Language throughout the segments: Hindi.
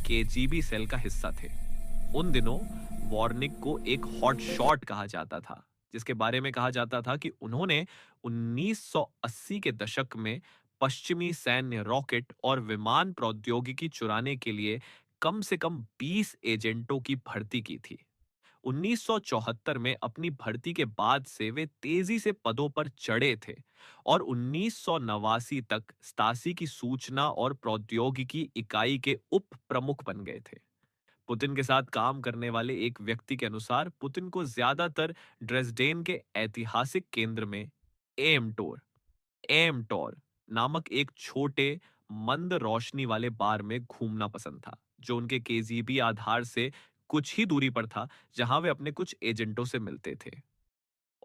केजीबी सेल का हिस्सा थे। उन दिनों वॉर्निक को एक हॉट शॉट कहा जाता था, जिसके बारे में कहा जाता था कि उन्होंने 1980 के दशक में पश्चिमी सैन्य रॉकेट और विमान प्रौद्योगिकी चुराने के लिए कम से कम 20 एजेंटों की भर्ती की थी। 1974 में अपनी भर्ती के बाद से वे तेजी से पदों पर चढ़े थे और 1989 तक स्टासी की सूचना और प्रौद्योगिकी इकाई के उप प्रमुख बन गए थे। पुतिन के साथ काम करने वाले एक व्यक्ति के अनुसार पुतिन को ज्यादातर ड्रेसडेन के ऐतिहासिक केंद्र में एमटोर एमटोर नामक एक छोटे मंद रोशनी वाले बार में घूमना पसंद था, जो उनके केजीबी आधार से कुछ ही दूरी पर था, जहां वे अपने कुछ एजेंटों से मिलते थे।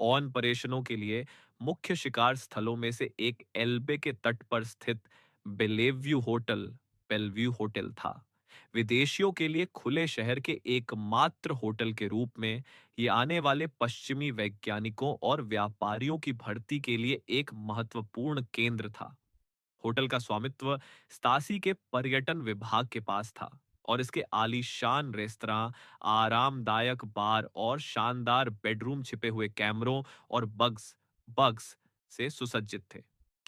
ऑन परेशनों के लिए मुख्य शिकार स्थलों में से एक एल्बे के तट पर स्थित बेलेव्यू होटल बेलव्यू होटल था। विदेशियों के लिए खुले शहर के एकमात्र होटल के रूप में ये आने वाले पश्चिमी वैज्ञानिकों और व्यापारियों की भर्ती के लिए एक महत्वपूर्ण केंद्र था। होटल का स्वामित्व स्तासी के पर्यटन विभाग के पास था और इसके आलीशान रेस्तरां, आरामदायक बार और शानदार बेडरूम छिपे हुए कैमरों और बग्स बग्स से सुसज्जित थे।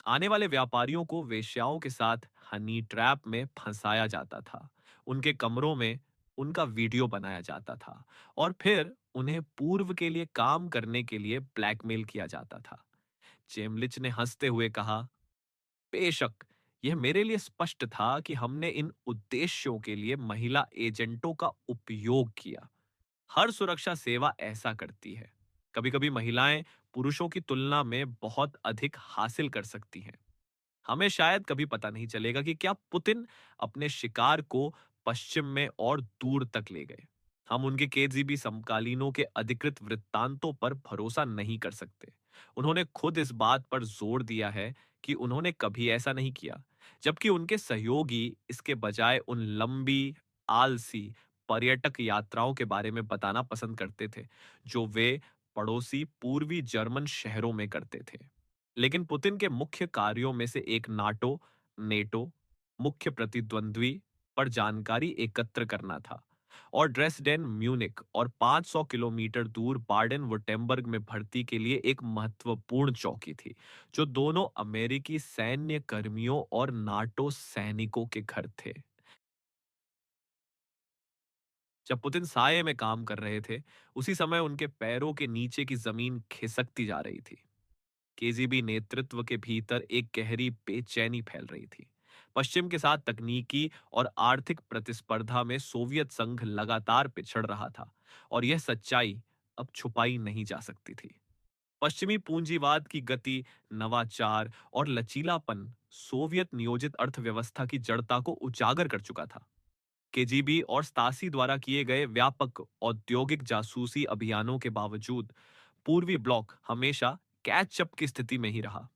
आने वाले व्यापारियों को वेश्याओं के साथ हनी ट्रैप में फंसाया जाता था। उनके कमरों में उनका वीडियो बनाया जाता था और फिर उन्हें पूर्व के लिए काम करने के लिए ब्लैकमेल किया जाता था। चेमलिच ने हंसते हुए कहा, बेशक, यह मेरे लिए स्पष्ट था कि हमने इन उद्देश्यों के लिए महिला एजेंटों का उपयोग किया। हर सुरक्षा सेवा ऐसा करती है। कभी-कभी महिलाएं पुरुषों की तुलना में बहुत अधिक हासिल कर सकती हैं। हमें शायद कभी पता नहीं चलेगा कि क्या पुतिन अपने शिकार को पश्चिम में और दूर तक ले गए। हम उनके केजीबी समकालीनों के अधिकृत वृत्तांतों पर भरोसा नहीं कर सकते। उन्होंने खुद इस बात पर जोर दिया है कि उन्होंने कभी ऐसा नहीं किया, जबकि उनके सहयोगी इसके बजाय उन लंबी, आलसी पर्यटक यात्राओं के बारे में बताना पसंद करते थे, जो वे पड़ोसी पूर्वी जर्मन शहरों में करते थे। लेकिन पुतिन के मुख्य कार्यों में से एक नाटो नेटो मुख्य प्रतिद्वंद्वी पर जानकारी एकत्र करना था और ड्रेसडेन, म्यूनिक और 500 किलोमीटर दूर बार्डन वुटेम्बर्ग में भर्ती के लिए एक महत्वपूर्ण चौकी थी, जो दोनों अमेरिकी सैन्य कर्मियों और नाटो सैनिकों के घर थे। जब पुतिन साये में काम कर रहे थे, उसी समय उनके पैरों के नीचे की जमीन खिसकती जा रही थी। केजीबी नेतृत्व के भीतर एक गहरी बेचैनी फैल रही थी। पश्चिम के साथ तकनीकी और आर्थिक प्रतिस्पर्धा में सोवियत संघ लगातार पिछड़ रहा था और यह सच्चाई अब छुपाई नहीं जा सकती थी। पश्चिमी पूंजीवाद की गति, नवाचार और लचीलापन सोवियत नियोजित अर्थव्यवस्था की जड़ता को उजागर कर चुका था। केजीबी और स्तासी द्वारा किए गए व्यापक औद्योगिक जासूसी अभियानों के बावजूद पूर्वी ब्लॉक हमेशा कैचअप की स्थिति में ही रहा।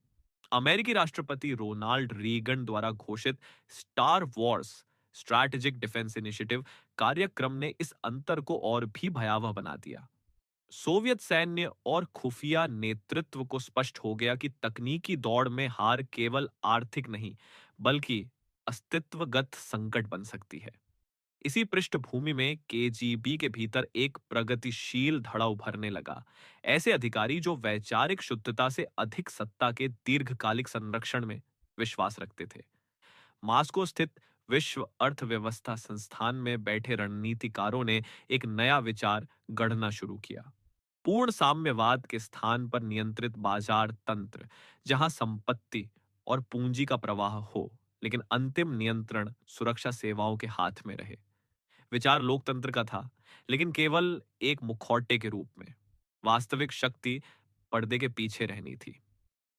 अमेरिकी राष्ट्रपति रोनाल्ड रीगन द्वारा घोषित star Wars strategic defence initiative कार्यक्रम ने इस अंतर को और भी भयावह बना दिया। सोवियत सैन्य और खुफिया नेतृत्व को स्पष्ट हो गया कि तकनीकी दौड़ में हार केवल आर्थिक नहीं, बल्कि अस्तित्वगत संकट बन सकती है। इसी पृष्ठभूमि में केजीबी के भीतर एक प्रगतिशील धड़ा उभरने लगा। ऐसे अधिकारी जो वैचारिक शुद्धता से अधिक सत्ता के दीर्घकालिक संरक्षण में विश्वास रखते थे। मास्को स्थित विश्व अर्थव्यवस्था संस्थान में बैठे रणनीतिकारों ने एक नया विचार गढ़ना शुरू किया। पूर्ण साम्यवाद के स्थान पर नियंत्रित बाजार तंत्र, जहां संपत्ति और पूंजी का प्रवाह हो, लेकिन अंतिम नियंत्रण सुरक्षा सेवाओं के हाथ में रहे। विचार लोकतंत्र का था, लेकिन केवल एक मुखौटे के रूप में। वास्तविक शक्ति पर्दे के पीछे रहनी थी।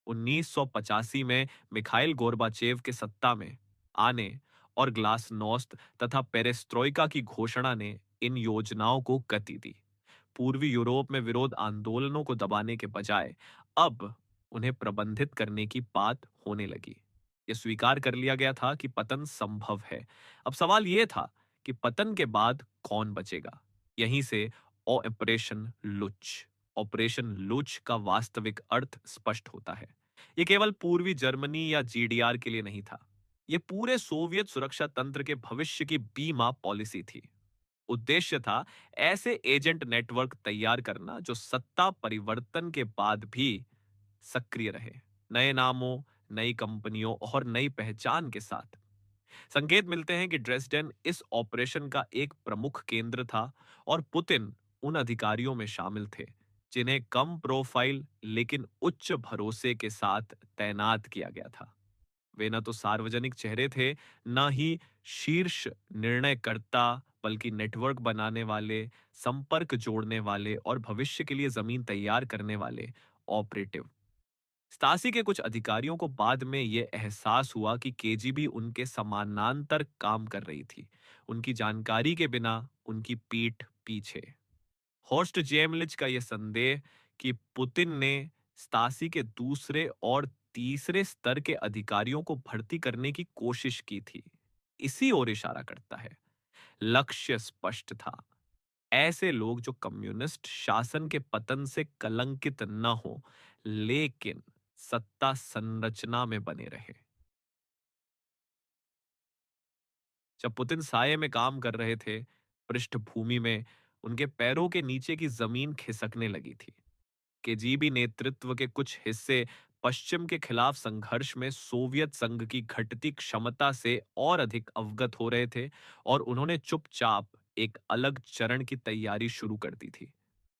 1985 में मिखाइल गोर्बाचेव के सत्ता में आने और ग्लासनोस्त तथा पेरेस्ट्रोइका की घोषणा ने इन योजनाओं को गति दी। पूर्वी यूरोप में विरोध आंदोलनों को दबाने के बजाय अब उन्हें प्रबंधित करने की बात होने लगी। यह स्वीकार कर लिया गया था कि पतन संभव है। अब सवाल यह था कि पतन के बाद कौन बचेगा। यहीं से ऑपरेशन लुच का वास्तविक अर्थ स्पष्ट होता है। यह केवल पूर्वी जर्मनी या जीडीआर के लिए नहीं था। ये पूरे सोवियत सुरक्षा तंत्र के भविष्य की बीमा पॉलिसी थी। उद्देश्य था ऐसे एजेंट नेटवर्क तैयार करना जो सत्ता परिवर्तन के बाद भी सक्रिय रहे, नए नामों, नई कंपनियों और नई पहचान के साथ। संकेत मिलते हैं कि ड्रेसडेन इस ऑपरेशन का एक प्रमुख केंद्र था और पुतिन उन अधिकारियों में शामिल थे जिन्हें कम प्रोफाइल लेकिन उच्च भरोसे के साथ तैनात किया गया था। वे न तो सार्वजनिक चेहरे थे, न ही शीर्ष निर्णयकर्ता, बल्कि नेटवर्क बनाने वाले, संपर्क जोड़ने वाले और भविष्य के लिए जमीन तैयार करने वाले ऑपरेटिव। स्टासी के कुछ अधिकारियों को बाद में यह एहसास हुआ कि केजीबी उनके समानांतर काम कर रही थी, उनकी जानकारी के बिना, उनकी पीठ पीछे। हॉर्स्ट जेमलिच का यह संदेह कि पुतिन ने स्टासी के दूसरे और तीसरे स्तर के अधिकारियों को भर्ती करने की कोशिश की थी, इसी ओर इशारा करता है। लक्ष्य स्पष्ट था, ऐसे लोग जो कम्युनिस्ट शासन के पतन से कलंकित न हो, लेकिन सत्ता संरचना में बने रहे। जब पुतिन साये में काम कर रहे थे, पृष्ठभूमि में उनके पैरों के नीचे की जमीन खिसकने लगी थी। केजीबी नेतृत्व के कुछ हिस्से पश्चिम के खिलाफ संघर्ष में सोवियत संघ की घटती क्षमता से और अधिक अवगत हो रहे थे और उन्होंने चुपचाप एक अलग चरण की तैयारी शुरू कर दी थी।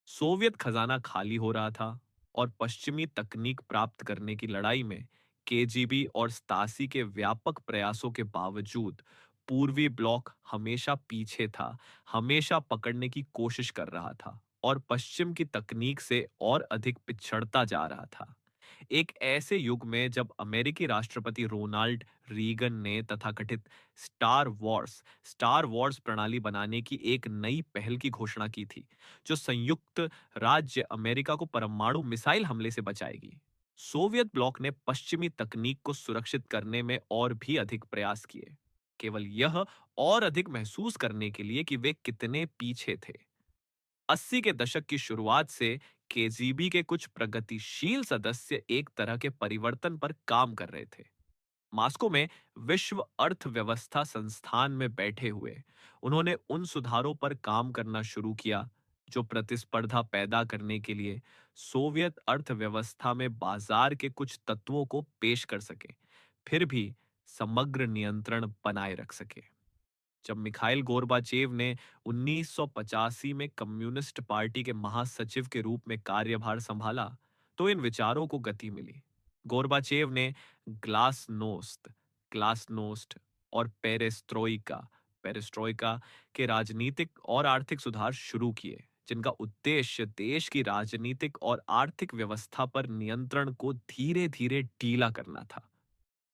सोवियत खजाना खाली हो रहा था और पश्चिमी तकनीक प्राप्त करने की लड़ाई में केजीबी और स्टासी के व्यापक प्रयासों के बावजूद पूर्वी ब्लॉक हमेशा पीछे था, हमेशा पकड़ने की कोशिश कर रहा था और पश्चिम की तकनीक से और अधिक पिछड़ता जा रहा था। एक ऐसे युग में जब अमेरिकी राष्ट्रपति रोनाल्ड रीगन ने तथाकथित स्टार वॉर्स प्रणाली बनाने की एक नई पहल की घोषणा की थी, जो संयुक्त राज्य अमेरिका को परमाणु मिसाइल हमले से बचाएगी। सोवियत ब्लॉक ने पश्चिमी तकनीक को सुरक्षित करने में और भी अधिक प्रयास किए, केवल यह और अधिक महसूस करने के लिए कि वे कितने पीछे थे। 80 के दशक की शुरुआत से केजीबी के कुछ प्रगतिशील सदस्य एक तरह के परिवर्तन पर काम कर रहे थे। मास्को में विश्व अर्थव्यवस्था संस्थान में बैठे हुए उन्होंने उन सुधारों पर काम करना शुरू किया जो प्रतिस्पर्धा पैदा करने के लिए सोवियत अर्थव्यवस्था में बाजार के कुछ तत्वों को पेश कर सके, फिर भी समग्र नियंत्रण बनाए रख सके। जब मिखाइल गोर्बाचेव ने 1985 में कम्युनिस्ट पार्टी के महासचिव के रूप में कार्यभार संभाला, तो इन विचारों को गति मिली। गोर्बाचेव ने ग्लासनोस्त ग्लासनोस्ट और पेरेस्ट्रोइका के राजनीतिक और आर्थिक सुधार शुरू किए, जिनका उद्देश्य देश की राजनीतिक और आर्थिक व्यवस्था पर नियंत्रण को धीरे धीरे ढीला करना था।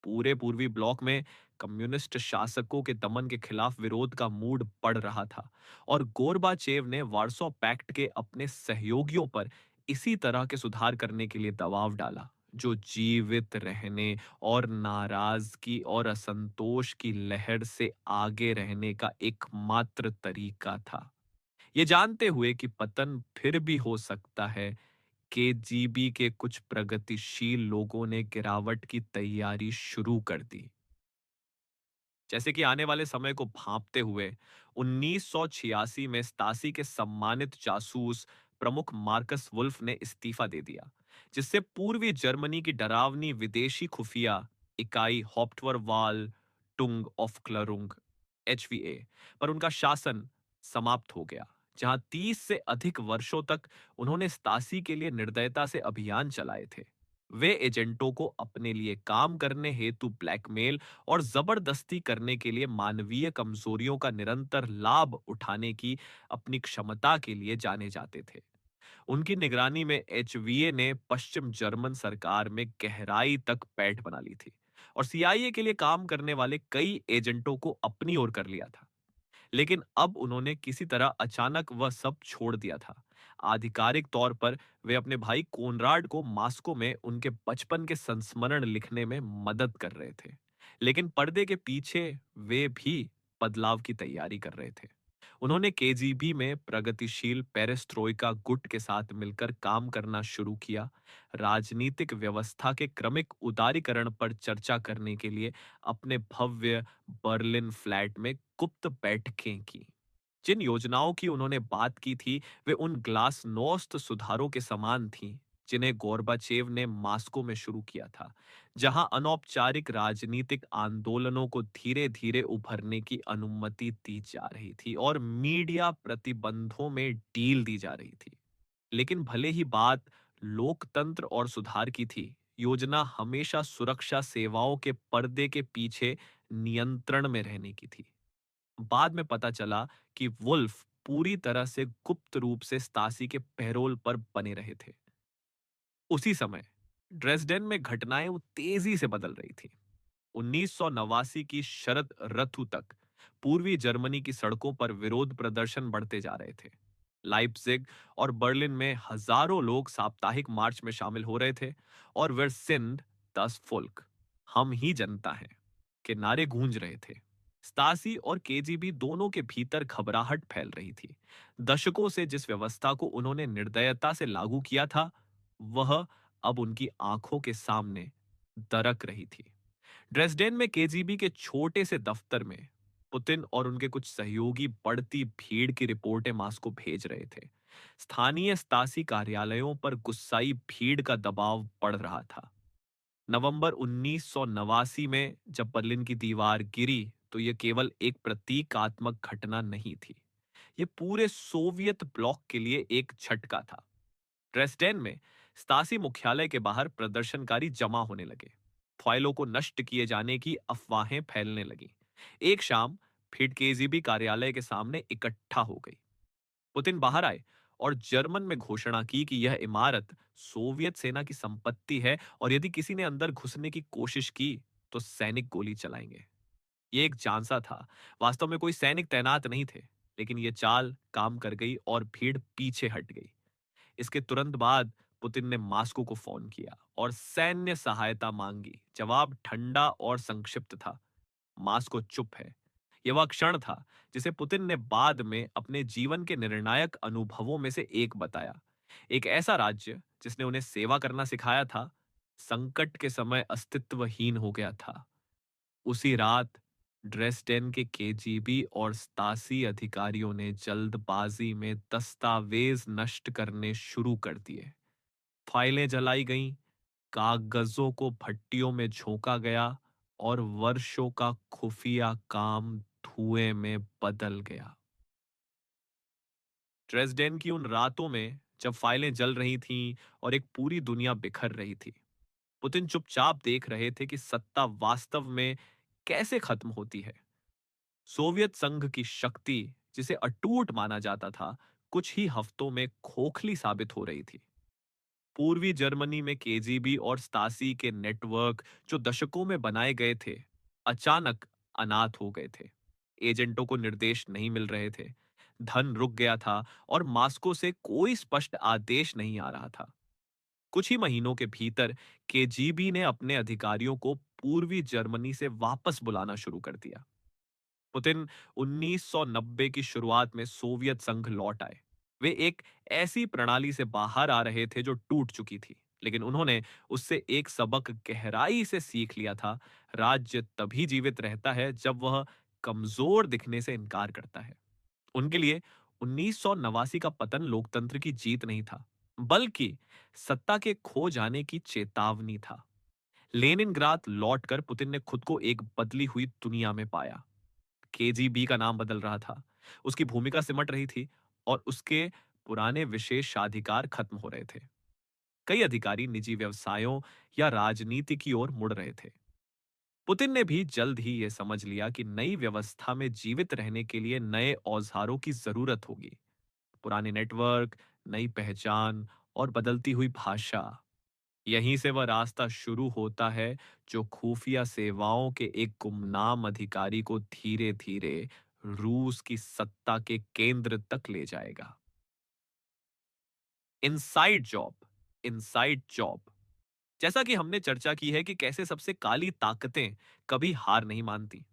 पूरे पूर्वी ब्लॉक में कम्युनिस्ट शासकों के दमन के खिलाफ विरोध का मूड बढ़ रहा था और गोरबाचेव ने वार्सो पैक्ट के अपने सहयोगियों पर इसी तरह के सुधार करने के लिए दबाव डाला, जो जीवित रहने और नाराजगी और असंतोष की लहर से आगे रहने का एकमात्र तरीका था। ये जानते हुए कि पतन फिर भी हो सकता है, केजीबी के कुछ प्रगतिशील लोगों ने गिरावट की तैयारी शुरू कर दी। जैसे कि आने वाले समय को भांपते हुए 1986 में स्टासी के सम्मानित जासूस प्रमुख मार्कस वुल्फ ने इस्तीफा दे दिया, जिससे पूर्वी जर्मनी की डरावनी विदेशी खुफिया इकाई हॉप्टवर वाल टुंग ऑफ क्लरुंग एचवीए पर उनका शासन समाप्त हो गया, जहां 30 से अधिक वर्षों तक उन्होंने स्टासी के लिए निर्दयता से अभियान चलाए थे। वे एजेंटों को अपने लिए काम करने हेतु ब्लैकमेल और जबरदस्ती करने के लिए मानवीय कमजोरियों का निरंतर लाभ उठाने की अपनी क्षमता के लिए जाने जाते थे। उनकी निगरानी में एचवीए ने पश्चिम जर्मन सरकार में गहराई तक पैठ बना ली थी और सीआईए के लिए काम करने वाले कई एजेंटों को अपनी ओर कर लिया था। लेकिन अब उन्होंने किसी तरह अचानक वह सब छोड़ दिया था। आधिकारिक तौर पर वे अपने भाई कोनराड को मास्को में उनके बचपन के संस्मरण लिखने में मदद कर रहे थे, लेकिन पर्दे के पीछे वे भी बदलाव की तैयारी कर रहे थे। उन्होंने केजीबी में प्रगतिशील पेरेस्ट्रोइका गुट के साथ मिलकर काम करना शुरू किया। राजनीतिक व्यवस्था के क्रमिक उदारीकरण पर चर्चा करने के लिए अपने भव्य बर्लिन फ्लैट में गुप्त बैठकें की। जिन योजनाओं की उन्होंने बात की थी, वे उन ग्लासनोस्त सुधारों के समान थीं, जिन्हें गोर्बाचेव ने मास्को में शुरू किया था, जहां अनौपचारिक राजनीतिक आंदोलनों को धीरे-धीरे उभरने की अनुमति दी जा रही थी और मीडिया प्रतिबंधों में ढील दी जा रही थी। लेकिन भले ही बात लोकतंत्र और सुधार की थी, योजना हमेशा सुरक्षा सेवाओं के पर्दे के पीछे नियंत्रण में रहने की थी। बाद में पता चला कि वुल्फ पूरी तरह से गुप्त रूप से स्तासी के पैरोल पर बने रहे थे। उसी समय ड्रेसडेन में घटनाएं वो तेजी से बदल रही थी। 1989 की शरद ऋतु तक पूर्वी जर्मनी की सड़कों पर विरोध प्रदर्शन बढ़ते जा रहे थे। लाइप्जिग और बर्लिन में हजारों लोग साप्ताहिक मार्च में शामिल हो रहे थे और वे सिंध दस फुल्क, हम ही जनता हैं, के नारे गूंज रहे थे। स्तासी और केजीबी दोनों के भीतर घबराहट फैल रही थी। दशकों से जिस व्यवस्था को उन्होंने निर्दयता से लागू किया था, वह अब उनकी आंखों के सामने दरक रही थी। ड्रेसडेन में केजीबी के छोटे से दफ्तर में पुतिन और उनके कुछ सहयोगी बढ़ती भीड़ की रिपोर्टें मास्को भेज रहे थे। स्थानीय स्तासी कार्यालयों पर गुस्साई भीड़ का दबाव बढ़ रहा था। नवंबर 1989 में जब बर्लिन की दीवार गिरी, तो यह केवल एक प्रतीकात्मक घटना नहीं थी। यह पूरे सोवियत ब्लॉक के लिए एक झटका था। ड्रेसडेन में स्तासी मुख्यालय के बाहर प्रदर्शनकारी जमा होने लगे। फाइलों को नष्ट किए जाने की अफवाहें फैलने लगी। एक शाम भीड़ केजीबी कार्यालय के सामने इकट्ठा हो गई। पुतिन बाहर आए और जर्मन में घोषणा की कि यह इमारत सोवियत सेना की संपत्ति है और यदि किसी ने अंदर घुसने की कोशिश की तो सैनिक गोली चलाएंगे। यह एक झांसा था। वास्तव में कोई सैनिक तैनात नहीं थे, लेकिन यह चाल काम कर गई और भीड़ पीछे हट गई। इसके तुरंत बाद पुतिन ने मास्को को फोन किया और सैन्य सहायता मांगी। जवाब ठंडा और संक्षिप्त था, मास्को चुप है। यह वह क्षण था जिसे पुतिन ने बाद में अपने जीवन के निर्णायक अनुभवों में से एक बताया। एक ऐसा राज्य जिसने उन्हें सेवा करना सिखाया था, संकट के समय अस्तित्वहीन हो गया था। उसी रात ड्रेसडेन के केजीबी और स्तासी अधिकारियों ने जल्दबाजी में दस्तावेज नष्ट करने शुरू कर दिए। फाइलें जलाई गईं, कागजों को भट्टियों में झोंका गया और वर्षों का खुफिया काम धुएं में बदल गया। ड्रेसडेन की उन रातों में जब फाइलें जल रही थीं और एक पूरी दुनिया बिखर रही थी, पुतिन चुपचाप देख रहे थे कि सत्ता वास्तव में कैसे खत्म होती है। सोवियत संघ की शक्ति, जिसे अटूट माना जाता था, कुछ ही हफ्तों में खोखली साबित हो रही थी। पूर्वी जर्मनी में केजीबी और स्तासी के नेटवर्क जो दशकों में बनाए गए थे, अचानक अनाथ हो गए थे। एजेंटों को निर्देश नहीं मिल रहे थे, धन रुक गया था और मास्को से कोई स्पष्ट आदेश नहीं आ रहा था। कुछ ही महीनों के भीतर केजीबी ने अपने अधिकारियों को पूर्वी जर्मनी से वापस बुलाना शुरू कर दिया। पुतिन 1990 की शुरुआत में सोवियत संघ लौट आए। वे एक ऐसी प्रणाली से बाहर आ रहे थे जो टूट चुकी थी, लेकिन उन्होंने उससे एक सबक गहराई से सीख लिया था। राज्य तभी जीवित रहता है जब वह कमजोर दिखने से इनकार करता है। उनके लिए 1989 का पतन लोकतंत्र की जीत नहीं था, बल्कि सत्ता के खो जाने की चेतावनी था। लेनिनग्राद लौटकर पुतिन ने खुद को एक बदली हुई दुनिया में पाया। केजीबी का नाम बदल रहा था, उसकी भूमिका सिमट रही थी और उसके पुराने विशेषाधिकार खत्म हो रहे थे। कई अधिकारी निजी व्यवसायों या राजनीति की ओर मुड़ रहे थे। पुतिन ने भी जल्द ही यह समझ लिया कि नई व्यवस्था में जीवित रहने के लिए नए औजारों की जरूरत होगी। पुराने नेटवर्क, नई पहचान और बदलती हुई भाषा। यहीं से वह रास्ता शुरू होता है जो खुफिया सेवाओं के एक गुमनाम अधिकारी को धीरे धीरे रूस की सत्ता के केंद्र तक ले जाएगा। Inside job. Inside job. जैसा कि हमने चर्चा की है कि कैसे सबसे काली ताकतें कभी हार नहीं मानती।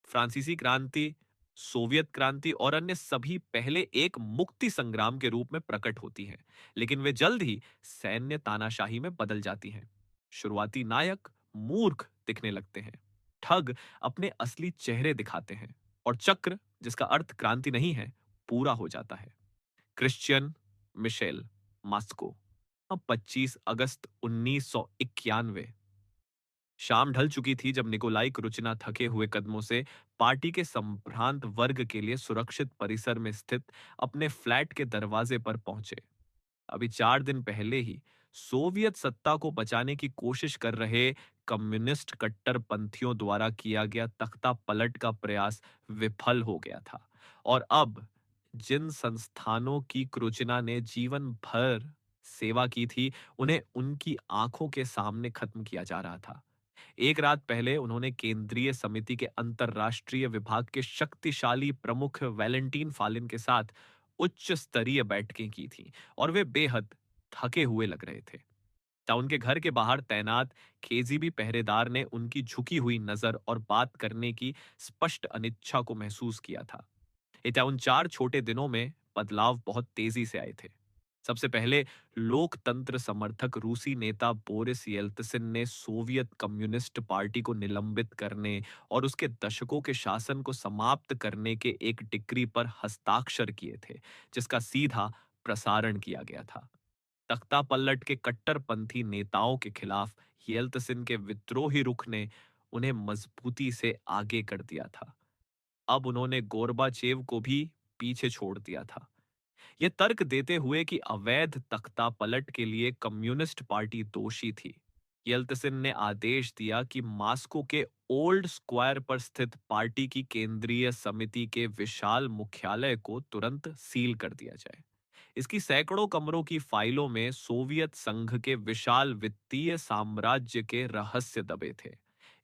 फ्रांसीसी क्रांति, सोवियत क्रांति और अन्य सभी पहले एक मुक्ति संग्राम के रूप में प्रकट होती हैं, लेकिन वे जल्द ही सैन्य तानाशाही में बदल जाती हैं। शुरुआती नायक मूर्ख दिखने लगते हैं, ठग अपने असली चेहरे दिखाते हैं, और चक्र, जिसका अर्थ क्रांति नहीं है, पूरा हो जाता है। Christian Michel, Moscow. अब 25 अगस्त 1991। शाम ढल चुकी थी जब निकोलाई क्रुचना थके हुए कदमों से पार्टी के संभ्रांत वर्ग के लिए सुरक्षित परिसर में स्थित अपने फ्लैट के दरवाजे पर पहुंचे। अभी 4 दिन पहले ही सोवियत सत्ता को बचाने की कोशिश कर रहे कम्युनिस्ट कट्टरपंथियों द्वारा किया गया तख्ता पलट का प्रयास विफल हो गया था, और अब जिन संस्थानों की क्रुचना ने जीवन भर सेवा की थी, उन्हें उनकी आंखों के सामने खत्म किया जा रहा था। एक रात पहले उन्होंने केंद्रीय समिति के अंतरराष्ट्रीय विभाग के शक्तिशाली प्रमुख वैलेंटीन फालिन के साथ उच्च स्तरीय बैठकें की थीं, और वे बेहद थके हुए लग रहे थे। टाउन के घर के बाहर तैनात केजीबी पहरेदार ने उनकी झुकी हुई नजर और बात करने की स्पष्ट अनिच्छा को महसूस किया था। इतना उन 4 छोटे दिनों में बदलाव बहुत तेजी से आए थे। सबसे पहले लोकतंत्र समर्थक रूसी नेता बोरिस येल्त्सिन ने सोवियत कम्युनिस्ट पार्टी को निलंबित करने और उसके दशकों के शासन को समाप्त करने के एक डिक्री पर हस्ताक्षर किए थे, जिसका सीधा प्रसारण किया गया था। तख्ता पलट के कट्टरपंथी नेताओं के खिलाफ येल्त्सिन के विद्रोही रुख ने उन्हें मजबूती से आगे कर दिया था। अब उन्होंने गोरबाचेव को भी पीछे छोड़ दिया था, यह तर्क देते हुए कि अवैध तख्ता पलट के लिए कम्युनिस्ट पार्टी दोषी थी। येल्त्सिन ने आदेश दिया कि मास्को के ओल्ड स्क्वायर पर स्थित पार्टी की केंद्रीय समिति के विशाल मुख्यालय को तुरंत सील कर दिया जाए। इसकी सैकड़ों कमरों की फाइलों में सोवियत संघ के विशाल वित्तीय साम्राज्य के रहस्य दबे थे।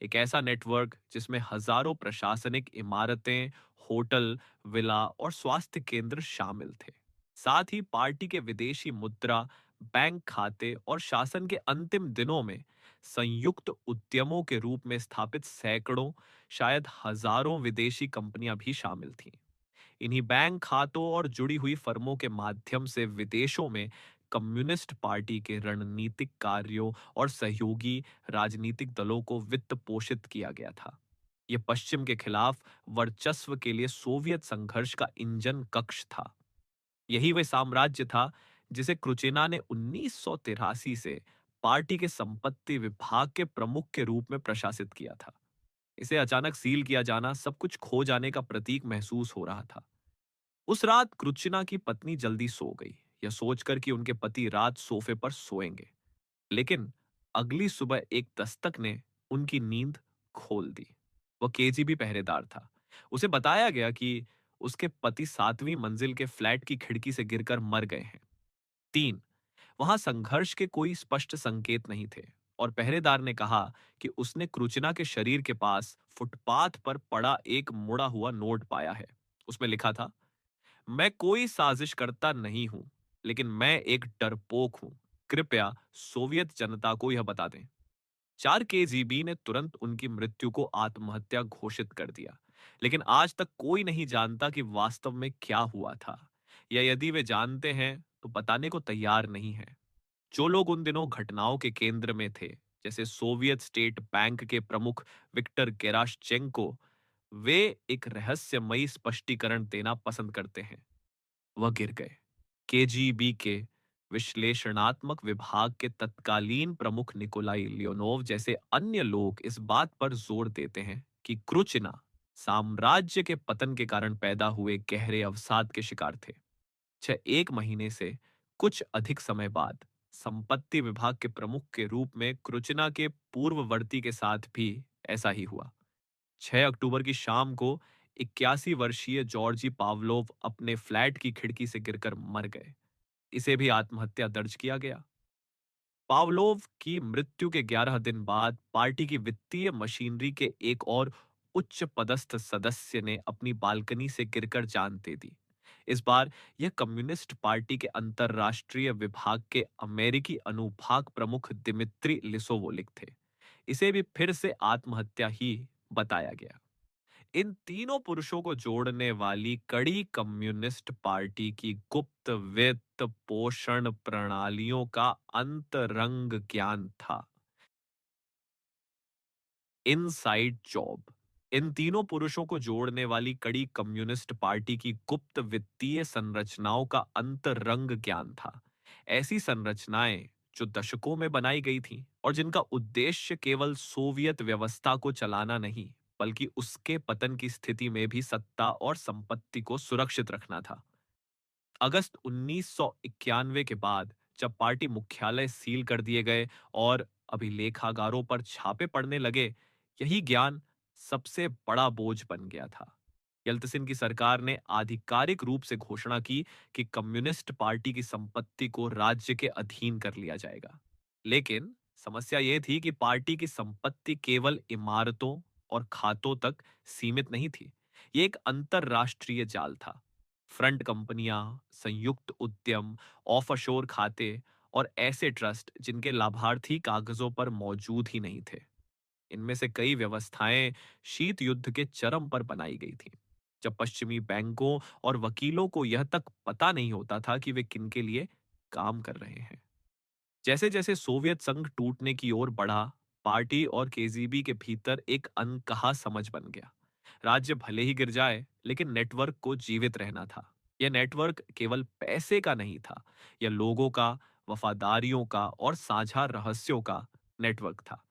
एक ऐसा नेटवर्क जिसमें हजारों प्रशासनिक इमारतें, होटल, विला और स्वास्थ्य केंद्र शामिल थे। साथ ही पार्टी के विदेशी मुद्रा, बैंक खाते और शासन के अंतिम दिनों में संयुक्त उद्यमों के रूप में स्थापित सैकड़ों, शायद हजारों विदेशी कंपनियां भी शामिल थीं। इन्हीं बैंक खातों और जुड़ी हुई फर्मों के माध्यम से विदेशों में कम्युनिस्ट पार्टी के रणनीतिक कार्यों और सहयोगी राजनीतिक दलों को वित्त पोषित किया गया था। यह पश्चिम के खिलाफ वर्चस्व के लिए सोवियत संघर्ष का इंजन कक्ष था। यही वह साम्राज्य था जिसे क्रुचेना ने 1983 से पार्टी के संपत्ति विभाग के प्रमुख के रूप में प्रशासित किया था। इसे अचानक सील किया जाना सब कुछ खो जाने का प्रतीक महसूस हो रहा था। उस रात क्रुचिना की पत्नी जल्दी सो गई, यह सोचकर कि उनके पति रात सोफे पर सोएंगे। लेकिन अगली सुबह एक दस्तक ने उनकी नींद खोल दी। वह केजीबी पहरेदार था। उसे बताया गया कि उसके पति 7वीं मंजिल के फ्लैट की खिड़की से गिरकर मर गए हैं। 3, वहां संघर्ष के कोई स्पष्ट संकेत नहीं थे, और पहरेदार ने कहा कि उसने क्रुचिना के शरीर के पास फुटपाथ पर पड़ा एक मुड़ा हुआ नोट पाया है। उसमें लिखा था, मैं कोई साजिश करता नहीं हूं, लेकिन मैं एक डरपोक हूं। कृपया सोवियत जनता को यह बता दें। 4 केजीबी ने तुरंत उनकी मृत्यु को आत्महत्या घोषित कर दिया, लेकिन आज तक कोई नहीं जानता कि वास्तव में क्या हुआ था, या यदि वे जानते हैं तो बताने को तैयार नहीं है। जो लोग उन दिनों घटनाओं के केंद्र में थे, जैसे सोवियत स्टेट बैंक के प्रमुख विक्टर गेराशचेंको, वे एक रहस्यमयी स्पष्टीकरण देना पसंद करते हैं। वह गिर गए। केजीबी के विश्लेषणात्मक विभाग के तत्कालीन प्रमुख निकोलाई लियोनोव जैसे अन्य लोग इस बात पर जोर देते हैं कि क्रुचिना साम्राज्य के पतन के कारण पैदा हुए गहरे अवसाद के शिकार थे। 1 महीने से कुछ अधिक समय बाद संपत्ति विभाग के प्रमुख के रूप में क्रुचिना के पूर्ववर्ती के साथ भी ऐसा ही हुआ। 6 अक्टूबर की शाम को 81 वर्षीय जॉर्जी पावलोव अपने फ्लैट की खिड़की से गिरकर मर गए। इसे भी आत्महत्या दर्ज किया गया। पावलोव की मृत्यु के 11 दिन बाद पार्टी की वित्तीय मशीनरी के एक और उच्च पदस्थ सदस्य ने अपनी बालकनी से गिरकर जान दे दी। इस बार यह कम्युनिस्ट पार्टी के अंतरराष्ट्रीय विभाग के अमेरिकी अनुभाग प्रमुख दिमित्री लिसोवोलिक थे। इसे भी फिर से आत्महत्या ही बताया गया। इन तीनों पुरुषों को जोड़ने वाली कड़ी कम्युनिस्ट पार्टी की गुप्त वित्त पोषण प्रणालियों का अंतरंग ज्ञान था। Inside job. इन तीनों पुरुषों को जोड़ने वाली कड़ी कम्युनिस्ट पार्टी की गुप्त वित्तीय संरचनाओं का अंतरंग ज्ञान था। ऐसी संरचनाएं जो दशकों में बनाई गई थी और जिनका उद्देश्य केवल सोवियत व्यवस्था को चलाना नहीं, बल्कि उसके पतन की स्थिति में भी सत्ता और संपत्ति को सुरक्षित रखना था। अगस्त 1991 के बाद जब पार्टी मुख्यालय सील कर दिए गए और अभिलेखागारों पर छापे पड़ने लगे, यही ज्ञान सबसे बड़ा बोझ बन गया था। यल्तसिन की सरकार ने आधिकारिक रूप से घोषणा की कि कम्युनिस्ट पार्टी की संपत्ति को राज्य के अधीन कर लिया जाएगा। लेकिन समस्या यह थी कि पार्टी की संपत्ति केवल इमारतों और खातों तक सीमित नहीं थी। ये एक अंतरराष्ट्रीय जाल था। फ्रंट कंपनियां, संयुक्त उद्यम, ऑफशोर खाते और ऐसे ट्रस्ट जिनके लाभार्थी कागजों पर मौजूद ही नहीं थे। इनमें से कई व्यवस्थाएं शीत युद्ध के चरम पर बनाई गई थीं, जब पश्चिमी बैंकों और वकीलों को यह तक पता नहीं होता था कि वे किनके लिए काम कर रहे हैं। जैसे जैसे सोवियत संघ टूटने की ओर बढ़ा, पार्टी और केजीबी के भीतर एक अनकहा समझ बन गया। राज्य भले ही गिर जाए, लेकिन नेटवर्क को जीवित रहना था। यह नेटवर्क केवल पैसे का नहीं था, यह लोगों का, वफादारियों का और साझा रहस्यों का नेटवर्क था।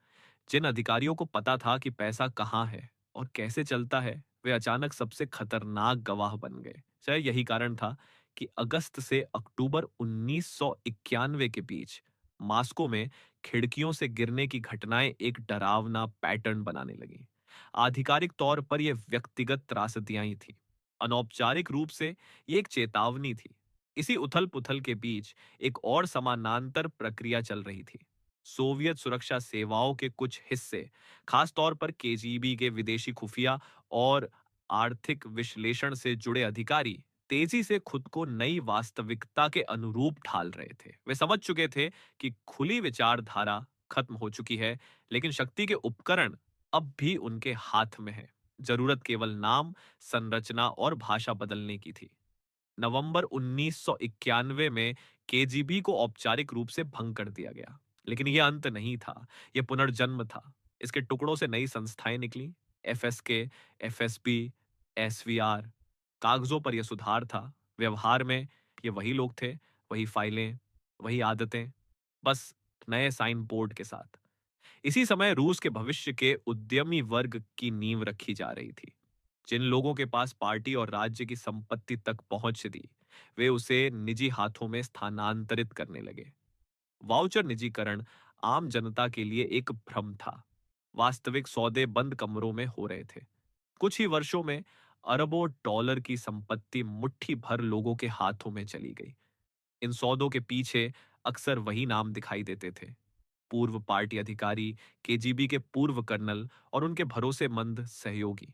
जिन अधिकारियों को पता था कि पैसा कहाँ है और कैसे चलता है, वे अचानक सबसे खतरनाक गवाह बन गए। शायद यही कारण था कि अगस्त से अक्टूबर 1991 के बीच मास्को में खिड़कियों से गिरने की घटनाएं एक डरावना पैटर्न बनाने लगी। आधिकारिक तौर पर यह व्यक्तिगत त्रासदियां ही थी। अनौपचारिक रूप से ये एक चेतावनी थी। इसी उथल-पुथल के बीच एक और समानांतर प्रक्रिया चल रही थी। सोवियत सुरक्षा सेवाओं के कुछ हिस्से, खास तौर पर केजीबी के विदेशी खुफिया और आर्थिक विश्लेषण से जुड़े अधिकारी, तेजी से खुद को नई वास्तविकता के अनुरूप ढाल रहे थे। वे समझ चुके थे कि खुली विचारधारा खत्म हो चुकी है, लेकिन शक्ति के उपकरण अब भी उनके हाथ में है। जरूरत केवल नाम, संरचना और भाषा बदलने की थी। नवंबर 1991 में केजीबी को औपचारिक रूप से भंग कर दिया गया। लेकिन यह अंत नहीं था, यह पुनर्जन्म था। इसके टुकड़ों से नई संस्थाएं निकली, एफएसके, एफएसबी, एसवीआर। कागजों पर यह सुधार था, व्यवहार में ये वही लोग थे, वही फाइलें, वही आदतें, बस नए साइन बोर्ड के साथ। इसी समय रूस के भविष्य के उद्यमी वर्ग की नींव रखी जा रही थी। जिन लोगों के पास पार्टी और राज्य की संपत्ति तक पहुंच थी, वे उसे निजी हाथों में स्थानांतरित करने लगे। वाउचर निजीकरण आम जनता के लिए एक भ्रम था। वास्तविक सौदे बंद कमरों में हो रहे थे। कुछ ही वर्षों में अरबों डॉलर की संपत्ति मुट्ठी भर लोगों के हाथों में चली गई। इन सौदों के पीछे अक्सर वही नाम दिखाई देते थे। पूर्व पार्टी अधिकारी, केजीबी के पूर्व कर्नल और उनके भरोसेमंद सहयोगी।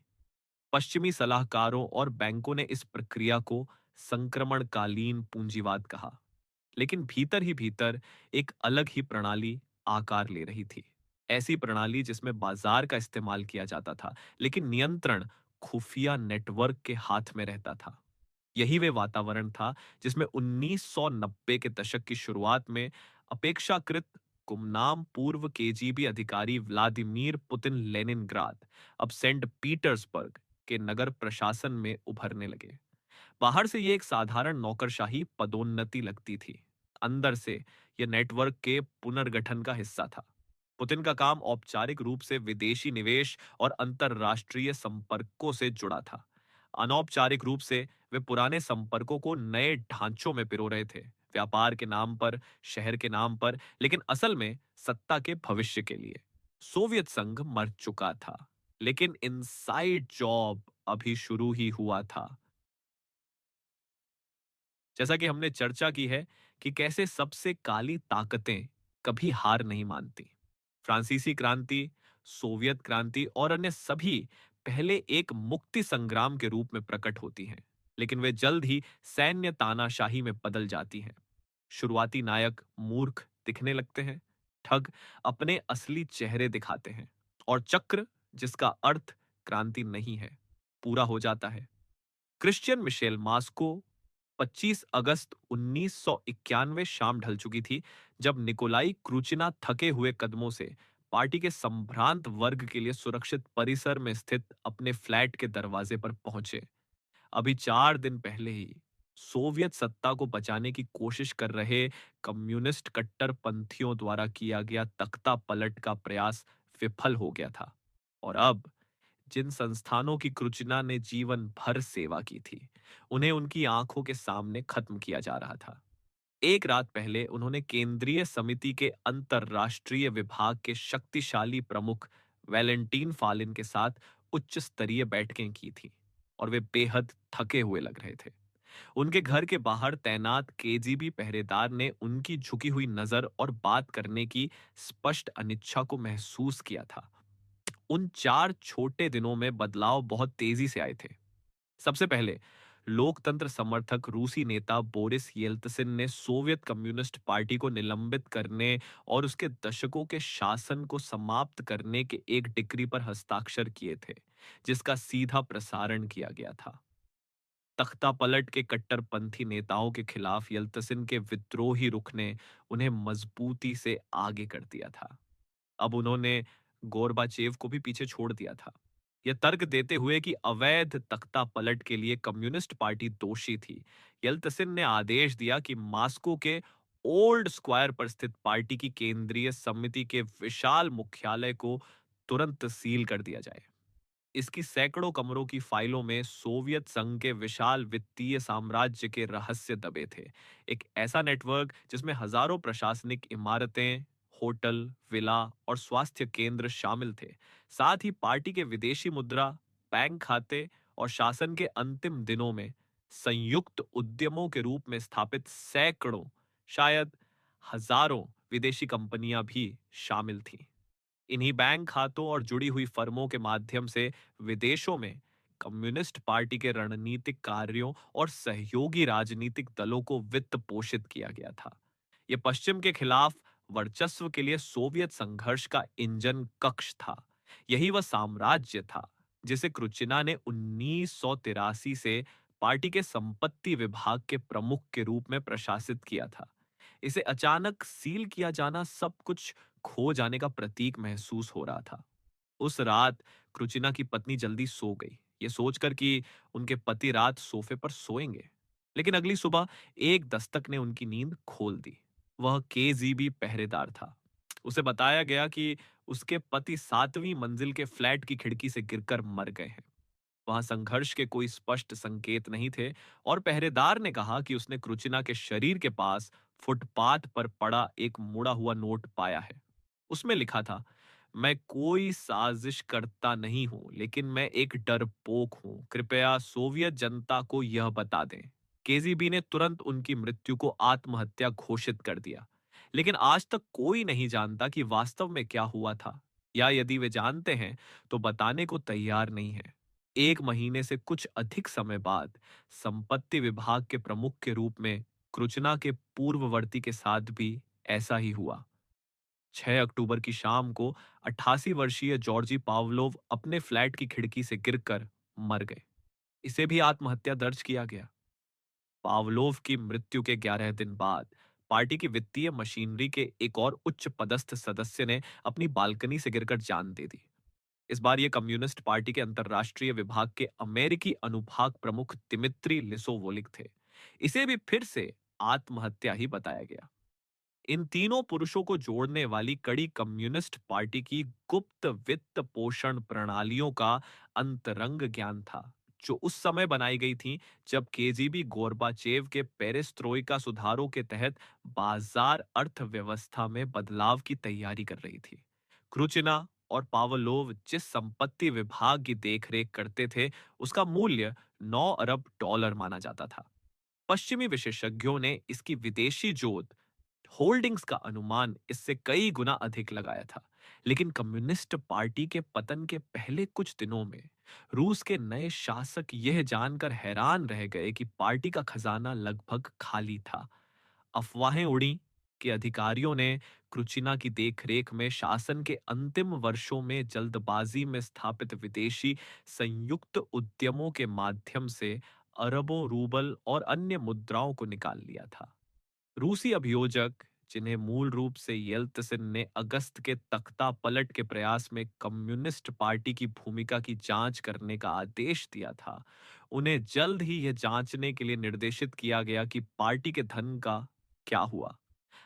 पश्चिमी सलाहकारों और बैंकों ने इस प्रक्रिया को संक्रमणकालीन पूंजीवाद कहा। लेकिन भीतर ही भीतर एक अलग ही प्रणाली आकार ले रही थी। ऐसी प्रणाली जिसमें बाजार का इस्तेमाल किया जाता था, लेकिन नियंत्रण खुफिया नेटवर्क के हाथ में रहता था। यही वे वातावरण था जिसमें 1990 के दशक की शुरुआत में अपेक्षाकृत गुमनाम पूर्व केजीबी अधिकारी व्लादिमीर पुतिन लेनिनग्राद, अब सेंट पीटर्सबर्ग के नगर प्रशासन में उभरने लगे। बाहर से ये एक साधारण नौकरशाही पदोन्नति लगती थी। अंदर से यह नेटवर्क के पुनर्गठन का हिस्सा था। पुतिन का काम औपचारिक रूप से विदेशी निवेश और अंतरराष्ट्रीय संपर्कों से जुड़ा था। अनौपचारिक रूप से वे पुराने संपर्कों को नए ढांचों में पिरो रहे थे, व्यापार के नाम पर, शहर के नाम पर, लेकिन असल में सत्ता के भविष्य के लिए। सोवियत संघ मर चुका था, लेकिन इनसाइड जॉब अभी शुरू ही हुआ था। जैसा कि हमने चर्चा की है कि कैसे सबसे काली ताकतें कभी हार नहीं मानती। फ्रांसीसी क्रांति, सोवियत क्रांति और अन्य सभी पहले एक मुक्ति संग्राम के रूप में प्रकट होती हैं, लेकिन वे जल्द ही सैन्य तानाशाही में बदल जाती हैं। शुरुआती नायक मूर्ख दिखने लगते हैं, ठग अपने असली चेहरे दिखाते हैं और चक्र जिसका अर्थ क्रांति नहीं है, पूरा हो जाता है। क्रिश्चियन मिशेल मास्को 25 अगस्त 1991 शाम ढल चुकी थी जब निकोलाई क्रूचिना थके हुए कदमों से पार्टी के संभ्रांत वर्ग के लिए सुरक्षित परिसर में स्थित अपने फ्लैट के दरवाजे पर पहुंचे। अभी 4 दिन पहले ही सोवियत सत्ता को बचाने की कोशिश कर रहे कम्युनिस्ट कट्टरपंथियों द्वारा किया गया तख्ता पलट का प्रयास विफल हो गया था। और अब जिन संस्थानों की कृचना ने जीवन भर सेवा की थी, उन्हें उनकी आंखों के सामने खत्म किया जा रहा था। एक रात पहले उन्होंने केंद्रीय समिति के अंतरराष्ट्रीय विभाग के शक्तिशाली प्रमुख वैलेंटीन फालिन के साथ उच्च स्तरीय बैठकें की थी और वे बेहद थके हुए लग रहे थे। उनके घर के बाहर तैनात केजीबी पहरेदार ने उनकी झुकी हुई नजर और बात करने की स्पष्ट अनिच्छा को महसूस किया था। उन 4 छोटे दिनों में बदलाव बहुत तेजी से आए थे। सबसे पहले लोकतंत्र समर्थक रूसी नेता बोरिस येल्त्सिन ने सोवियत कम्युनिस्ट पार्टी को निलंबित करने और उसके दशकों के शासन को समाप्त करने के एक डिक्री पर हस्ताक्षर किए थे, जिसका सीधा प्रसारण किया गया था। तख्ता पलट के कट्टरपंथी नेताओं के खिलाफ येल्त्सिन के विद्रोही रुख ने उन्हें मजबूती से आगे कर दिया था। अब उन्होंने गोरबाचेव को भी पीछे छोड़ दिया था, यह तर्क देते हुए कि अवैध तख्ता पलट के लिए कम्युनिस्ट पार्टी दोषी थी। यल्तसिन ने आदेश दिया कि मास्को के ओल्ड स्क्वायर पर स्थित पार्टी की केंद्रीय समिति के विशाल मुख्यालय को तुरंत सील कर दिया जाए। इसकी सैकड़ों कमरों की फाइलों में सोवियत संघ के विशाल वित्तीय साम्राज्य के रहस्य दबे थे। एक ऐसा नेटवर्क जिसमें हजारों प्रशासनिक इमारतें, होटल, विला और स्वास्थ्य केंद्र शामिल थे। साथ ही पार्टी के विदेशी मुद्रा, बैंक खाते और शासन के अंतिम दिनों में संयुक्त उद्यमों के रूप में स्थापित सैकड़ों, शायद हजारों विदेशी कंपनियां भी शामिल थीं। इन्हीं बैंक खातों और जुड़ी हुई फर्मों के माध्यम से विदेशों में कम्युनिस्ट पार्टी के रणनीतिक कार्यों और सहयोगी राजनीतिक दलों को वित्त पोषित किया गया था। यह पश्चिम के खिलाफ वर्चस्व के लिए सोवियत संघर्ष का इंजन कक्ष था। यही वह साम्राज्य था जिसे क्रुचिना ने 1983 से पार्टी के संपत्ति विभाग के प्रमुख के रूप में प्रशासित किया था। इसे अचानक सील किया जाना सब कुछ खो जाने का प्रतीक महसूस हो रहा था। उस रात क्रुचिना की पत्नी जल्दी सो गई, ये सोचकर कि उनके पति रात सोफे पर सोएंगे। लेकिन अगली सुबह एक दस्तक ने उनकी नींद खोल दी। वह केजीबी पहरेदार था। उसे बताया गया कि उसके पति 7वीं मंजिल के फ्लैट की खिड़की से गिरकर मर गए हैं। वहां संघर्ष के कोई स्पष्ट संकेत नहीं थे और पहरेदार ने कहा कि उसने क्रुचिना के शरीर के पास फुटपाथ पर पड़ा एक मुड़ा हुआ नोट पाया है। उसमें लिखा था, मैं कोई साजिश करता नहीं हूं, लेकिन मैं एक डरपोक हूं। कृपया सोवियत जनता को यह बता दें। केजीबी ने तुरंत उनकी मृत्यु को आत्महत्या घोषित कर दिया। लेकिन आज तक कोई नहीं जानता कि वास्तव में क्या हुआ था, या यदि वे जानते हैं तो बताने को तैयार नहीं है। 1 महीने से कुछ अधिक समय बाद संपत्ति विभाग के प्रमुख के रूप में कृचना के पूर्ववर्ती के साथ भी ऐसा ही हुआ। 6 अक्टूबर की शाम को 88 वर्षीय जॉर्जी पावलोव अपने फ्लैट की खिड़की से गिरकर मर गए। इसे भी आत्महत्या दर्ज किया गया। पावलोव की मृत्यु के 11 दिन बाद पार्टी की वित्तीय मशीनरी के एक और उच्च पदस्थ सदस्य ने अपनी बालकनी से गिरकर जान दे दी। इस बार ये कम्युनिस्ट पार्टी के अंतरराष्ट्रीय विभाग के अमेरिकी अनुभाग प्रमुख दिमित्री लिसोवोलिक थे। इसे भी फिर से आत्महत्या ही बताया गया। इन तीनों पुरुषों को जोड़ने वाली कड़ी कम्युनिस्ट पार्टी की गुप्त वित्त पोषण प्रणालियों का अंतरंग ज्ञान था, जो उस समय बनाई गई थी जब केजीबी गोरबाचेव के पेरेस्ट्रोइका सुधारों के तहत बाजार अर्थव्यवस्था में बदलाव की तैयारी कर रही थी। क्रुचिना और पावलोव जिस संपत्ति विभाग की देखरेख करते थे, उसका मूल्य 9 अरब डॉलर माना जाता था। पश्चिमी विशेषज्ञों ने इसकी विदेशी जोत होल्डिंग्स का अनुमान इससे कई गुना अधिक लगाया था। लेकिन कम्युनिस्ट पार्टी के पतन के पहले कुछ दिनों में रूस के नए शासक यह जानकर हैरान रह गए कि पार्टी का खजाना लगभग खाली था। अफवाहें उड़ी के अधिकारियों ने क्रुचिना की देखरेख में शासन के अंतिम वर्षों में जल्दबाजी में स्थापित विदेशी संयुक्त उद्यमों के माध्यम से अरबों रूबल और अन्य मुद्राओं को निकाल लिया था। रूसी अभियोजक, जिन्हें मूल रूप से येल्त्सिन ने अगस्त के तख्ता पलट के प्रयास में कम्युनिस्ट पार्टी की भूमिका की जांच करने का आदेश दिया था, उन्हें जल्द ही यह जांचने के लिए निर्देशित किया गया कि पार्टी के धन का क्या हुआ।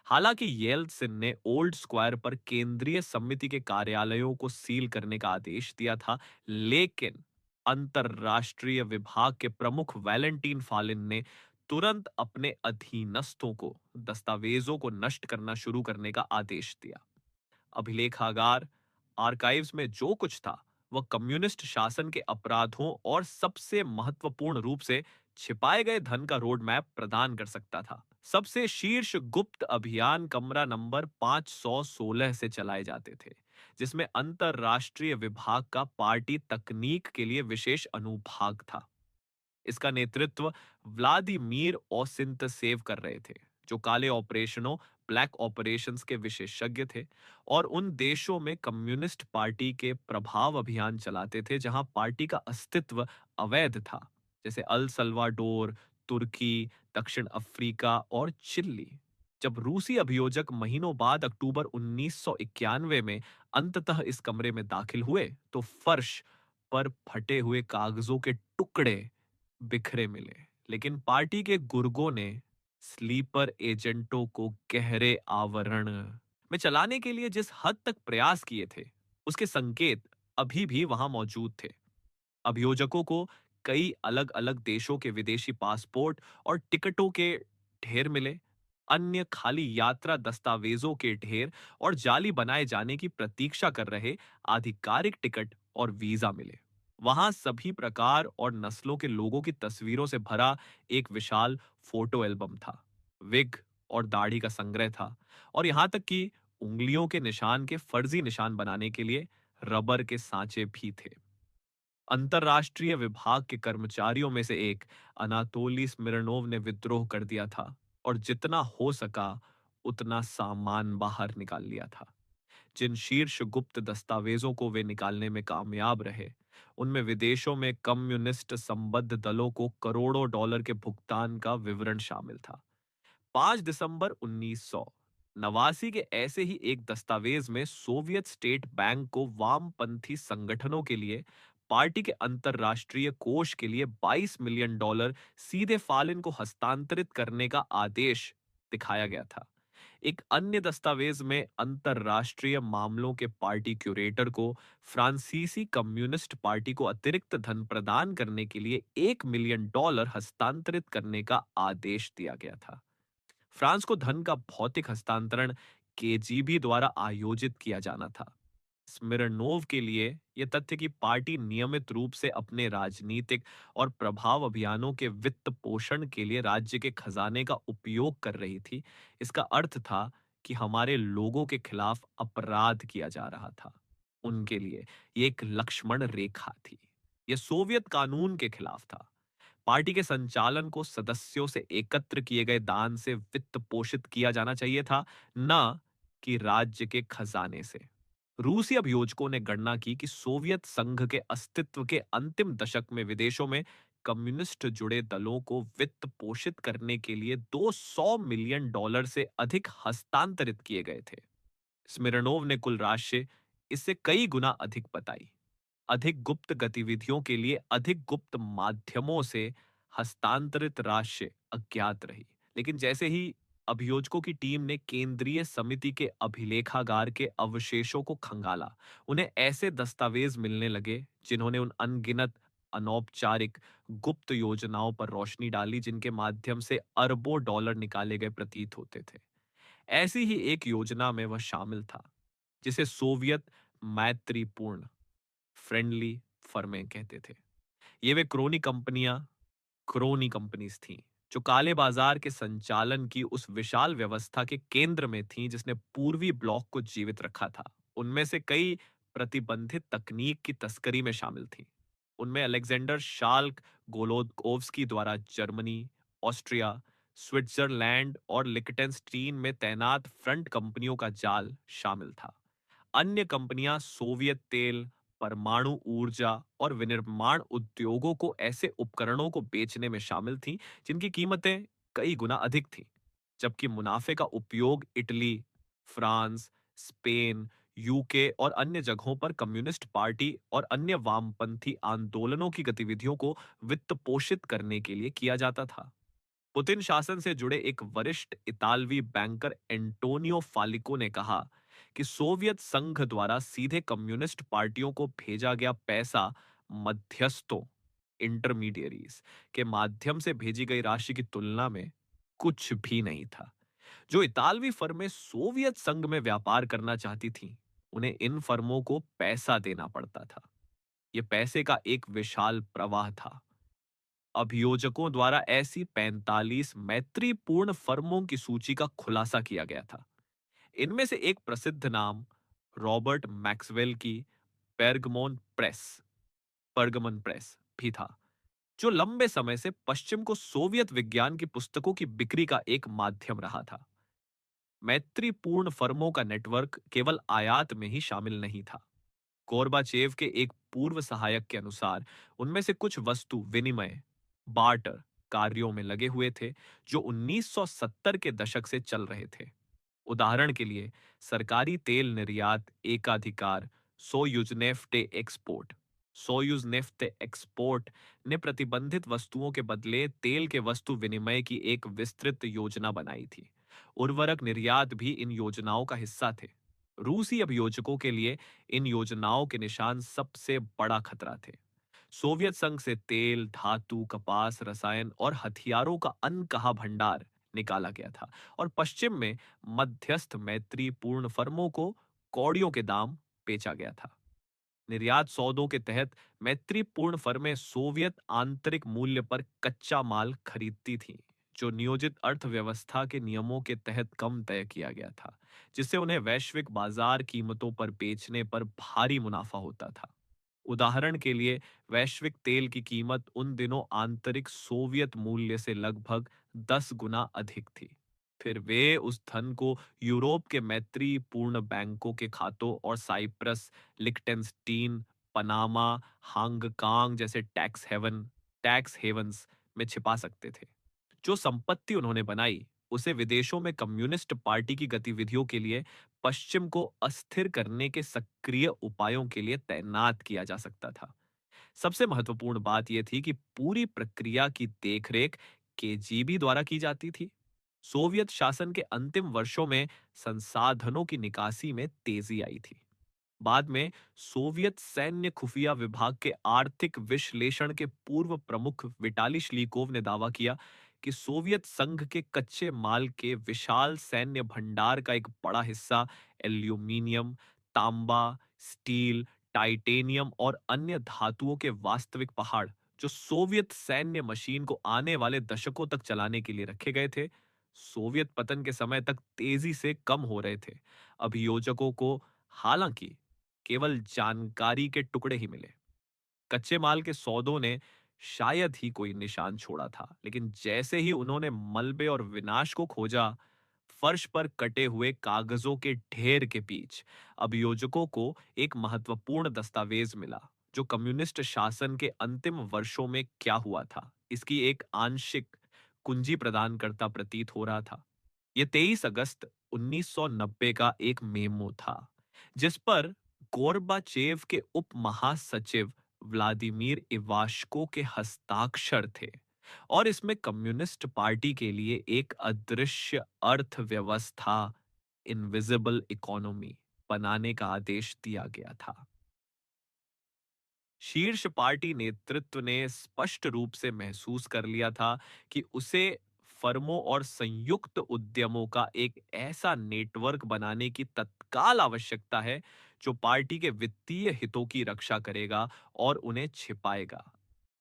हालांकि येल्त्सिन ने ओल्ड स्क्वायर पर केंद्रीय समिति के कार्यालयों को सील करने का आदेश दिया था, लेकिन अंतरराष्ट्रीय विभाग के प्रमुख वैलेंटीन फालिन ने तुरंत अपने अधीनस्थों को दस्तावेजों को नष्ट करना शुरू करने का आदेश दिया। अभिलेखागार आर्काइव्स में जो कुछ था, वह कम्युनिस्ट शासन के अपराधों और सबसे महत्वपूर्ण रूप से छिपाए गए धन का रोड मैप प्रदान कर सकता था। सबसे शीर्ष गुप्त अभियान कमरा नंबर 516 से चलाए जाते थे, जिसमें अंतरराष्ट्रीय विभाग का पार्टी तकनीक के लिए विशेष अनुभाग था। इसका नेतृत्व व्लादिमीर ओसिंतसेव कर रहे थे, जो काले ऑपरेशनों, ब्लैक ऑपरेशंस के विशेषज्ञ थे और उन देशों में कम्युनिस्ट पार्टी के प्रभाव अभियान चलाते थे जहां पार्टी का अस्तित्व अवैध था, जैसे अल सल्वाडोर, तुर्की, दक्षिण अफ्रीका और चिली। जब रूसी अभियोजक महीनों बाद अक्टूबर 1991 में अंततः इस कमरे में दाखिल हुए, तो फर्श पर फटे हुए कागजों के टुकड़े बिखरे मिले, लेकिन पार्टी के गुर्गों ने स्लीपर एजेंटों को गहरे आवरण में चलाने के लिए जिस हद तक प्रयास किए थे, उसके संकेत अभी भी वहां मौजूद थे। अभियोजकों को कई अलग-अलग देशों के विदेशी पासपोर्ट और टिकटों के ढेर मिले, अन्य खाली यात्रा दस्तावेजों के ढेर और जाली बनाए जाने की प्रतीक्षा कर रहे आधिकारिक टिकट और वीजा मिले। वहां सभी प्रकार और नस्लों के लोगों की तस्वीरों से भरा एक विशाल फोटो एल्बम था। विग और दाढ़ी का संग्रह था और यहां तक कि उंगलियों के निशान के फर्जी निशान बनाने के लिए रबर के सांचे भी थे। अंतरराष्ट्रीय विभाग के कर्मचारियों में से एक अनातोली स्मिरनोव ने विद्रोह कर दिया था और जितना हो सका उतना सामान बाहर निकाल लिया था। जिन शीर्ष गुप्त दस्तावेजों को वे निकालने में कामयाब रहे, उनमें विदेशों में कम्युनिस्ट संबद्ध दलों को करोड़ों डॉलर के भुगतान का विवरण शामिल था। 5 दिसंबर 1989 के ऐसे ही एक दस्तावेज में सोवियत स्टेट बैंक को वामपंथी संगठनों के लिए पार्टी के अंतरराष्ट्रीय कोष के लिए 22 मिलियन डॉलर सीधे फालिन को हस्तांतरित करने का आदेश दिखाया गया था। एक अन्य दस्तावेज में अंतरराष्ट्रीय मामलों के पार्टी क्यूरेटर को फ्रांसीसी कम्युनिस्ट पार्टी को अतिरिक्त धन प्रदान करने के लिए 1 मिलियन डॉलर हस्तांतरित करने का आदेश दिया गया था। फ्रांस को धन का भौतिक हस्तांतरण केजीबी द्वारा आयोजित किया जाना था। स्मिरनोव के लिए यह तथ्य कि पार्टी नियमित रूप से अपने राजनीतिक और प्रभाव अभियानों के वित्त पोषण के लिए राज्य के खजाने का उपयोग कर रही थी, इसका अर्थ था कि हमारे लोगों के खिलाफ अपराध किया जा रहा था। उनके लिए यह एक लक्ष्मण रेखा थी। यह सोवियत कानून के खिलाफ था। पार्टी के संचालन को सदस्यों से एकत्र किए गए दान से वित्त पोषित किया जाना चाहिए था, न कि राज्य के खजाने से। रूसी अभियोजकों ने गणना की कि सोवियत संघ के अस्तित्व के अंतिम दशक में विदेशों में कम्युनिस्ट जुड़े दलों को वित्त पोषित करने के लिए 200 मिलियन डॉलर से अधिक हस्तांतरित किए गए थे। स्मिरनोव ने कुल राशि इससे कई गुना अधिक बताई। अधिक गुप्त गतिविधियों के लिए अधिक गुप्त माध्यमों से हस्तांतरित राशि अज्ञात रही, लेकिन जैसे ही अभियोजकों की टीम ने केंद्रीय समिति के अभिलेखागार के अवशेषों को खंगाला, उन्हें ऐसे दस्तावेज मिलने लगे जिन्होंने उन अनगिनत अनौपचारिक गुप्त योजनाओं पर रोशनी डाली जिनके माध्यम से अरबों डॉलर निकाले गए प्रतीत होते थे। ऐसी ही एक योजना में वह शामिल था, जिसे सोवियत मैत्रीपूर्ण फ्रेंडली फर्में कहते थे। ये वे क्रोनी कंपनीज थीं, जो काले बाजार के संचालन की उस विशाल व्यवस्था के केंद्र में थीं जिसने पूर्वी ब्लॉक को जीवित रखा था। उनमें से कई प्रतिबंधित तकनीक की तस्करी में शामिल थीं। उनमें अलेक्जेंडर शाल्क गोलोदकोव्स्की द्वारा जर्मनी, ऑस्ट्रिया, स्विट्जरलैंड और लिकटेनस्टीन में तैनात फ्रंट कंपनियों का जाल शामिल था। अन्य कंपनियां सोवियत तेल, परमाणु ऊर्जा और विनिर्माण उद्योगों को ऐसे उपकरणों को बेचने में शामिल थीं जिनकी कीमतें कई गुना अधिक थीं, जबकि मुनाफे का उपयोग इटली, फ्रांस, स्पेन, यूके और अन्य जगहों पर कम्युनिस्ट पार्टी और अन्य वामपंथी आंदोलनों की गतिविधियों को वित्त पोषित करने के लिए किया जाता था। पुतिन शासन से जुड़े एक वरिष्ठ इतालवी बैंकर एंटोनियो फालिको ने कहा कि सोवियत संघ द्वारा सीधे कम्युनिस्ट पार्टियों को भेजा गया पैसा मध्यस्थों, इंटरमीडियरीज के माध्यम से भेजी गई राशि की तुलना में कुछ भी नहीं था। जो इतालवी फर्में सोवियत संघ में व्यापार करना चाहती थीं, उन्हें इन फर्मों को पैसा देना पड़ता था। यह पैसे का एक विशाल प्रवाह था। अभियोजकों द्वारा ऐसी 45 मैत्रीपूर्ण फर्मों की सूची का खुलासा किया गया था। इनमें से एक प्रसिद्ध नाम रॉबर्ट मैक्सवेल की पेर्गमोन प्रेस पर्गमन प्रेस भी था, जो लंबे समय से पश्चिम को सोवियत विज्ञान की पुस्तकों की बिक्री का एक माध्यम रहा था। मैत्रीपूर्ण फर्मों का नेटवर्क केवल आयात में ही शामिल नहीं था। गोर्बाचेव के एक पूर्व सहायक के अनुसार उनमें से कुछ वस्तु विनिमय बार्टर कार्यों में लगे हुए थे जो 1970 के दशक से चल रहे थे। उदाहरण के लिए सरकारी तेल निर्यात एकाधिकार सोयुज नेफ्टे एक्सपोर्ट ने प्रतिबंधित वस्तुओं के बदले तेल के वस्तु विनिमय की एक विस्तृत योजना बनाई थी। उर्वरक निर्यात भी इन योजनाओं का हिस्सा थे। रूसी अभियोजकों के लिए इन योजनाओं के निशान सबसे बड़ा खतरा थे। सोवियत संघ से तेल, धातु, कपास, रसायन और हथियारों का अनकहा भंडार निकाला गया था और पश्चिम में मध्यस्थ मैत्रीपूर्ण फर्मों को कौड़ियों के दाम बेचा गया था। निर्यात सौदों के तहत मैत्रीपूर्ण फर्में सोवियत आंतरिक मूल्य पर कच्चा माल खरीदती थीं, जो नियोजित अर्थव्यवस्था के नियमों के तहत कम तय किया गया था, जिससे उन्हें वैश्विक बाजार कीमतों पर बेचने पर भारी मुनाफा होता था। उदाहरण के लिए वैश्विक तेल की कीमत उन दिनों आंतरिक सोवियत मूल्य से लगभग 10 गुना अधिक थी। फिर वे उस धन को यूरोप के मैत्रीपूर्ण बैंकों के खातों और साइप्रस, लिक्टेनस्टीन, पनामा, हांगकांग जैसे टैक्स हेवंस में छिपा सकते थे। जो संपत्ति उन्होंने बनाई, उसे विदेशों में कम्युनिस्ट पार्टी की गतिविधियों के लिए पश्चिम को अस्थिर करने के सक्रिय उपायों के लिए तैनात किया जा सकता था। सबसे महत्वपूर्ण बात यह थी कि पूरी प्रक्रिया की देखरेख केजीबी द्वारा की जाती थी। सोवियत शासन के अंतिम वर्षों में संसाधनों की निकासी में तेजी आई थी। बाद में सोवियत सैन्य खुफिया विभाग के आर्थिक विश्लेषण के पूर्व प्रमुख विटाली श्लीकोव ने दावा किया कि सोवियत संघ के कच्चे माल के विशाल सैन्य भंडार का एक बड़ा हिस्सा एल्यूमीनियम, तांबा, स्टील, टाइटेनियम और अन्य धातुओं के वास्तविक पहाड़, जो सोवियत सैन्य मशीन को आने वाले दशकों तक चलाने के लिए रखे गए थे, सोवियत पतन के समय तक तेजी से कम हो रहे थे। अभियोजकों को हालांकि केवल जानकारी के टुकड़े ही मिले। कच्चे माल के सौदों ने शायद ही कोई निशान छोड़ा था, लेकिन जैसे ही उन्होंने मलबे और विनाश को खोजा, फर्श पर कटे हुए कागजों के ढेर के बीच अभियोजकों को एक महत्वपूर्ण दस्तावेज मिला, जो कम्युनिस्ट शासन के अंतिम वर्षों में क्या हुआ था इसकी एक आंशिक कुंजी प्रदान करता प्रतीत हो रहा था। यह 23 अगस्त 1990 का एक मेमो था, जिस पर गोर्बाचेव के उप महासचिव व्लादिमीर इवाश्को के हस्ताक्षर थे और इसमें कम्युनिस्ट पार्टी के लिए एक अदृश्य अर्थव्यवस्था, इनविजिबल इकोनॉमी बनाने का आदेश दिया गया था। शीर्ष पार्टी नेतृत्व ने स्पष्ट रूप से महसूस कर लिया था कि उसे फर्मों और संयुक्त उद्यमों का एक ऐसा नेटवर्क बनाने की तत्काल आवश्यकता है जो पार्टी के वित्तीय हितों की रक्षा करेगा और उन्हें छिपाएगा।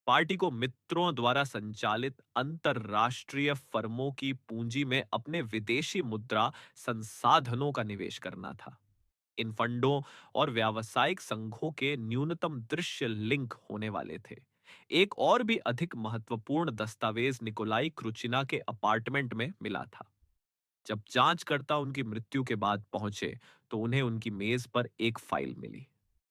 पार्टी को मित्रों द्वारा संचालित अंतरराष्ट्रीय फर्मों की पूंजी में अपने विदेशी मुद्रा संसाधनों का निवेश करना था। इन फंडों और व्यावसायिक संघों के न्यूनतम दृश्य लिंक होने वाले थे, एक और भी अधिक महत्वपूर्ण दस्तावेज निकोलाई क्रुचिना के अपार्टमेंट में मिला था। जब जांचकर्ता उनकी मृत्यु के बाद पहुंचे तो उन्हें उनकी मेज पर एक फाइल मिली।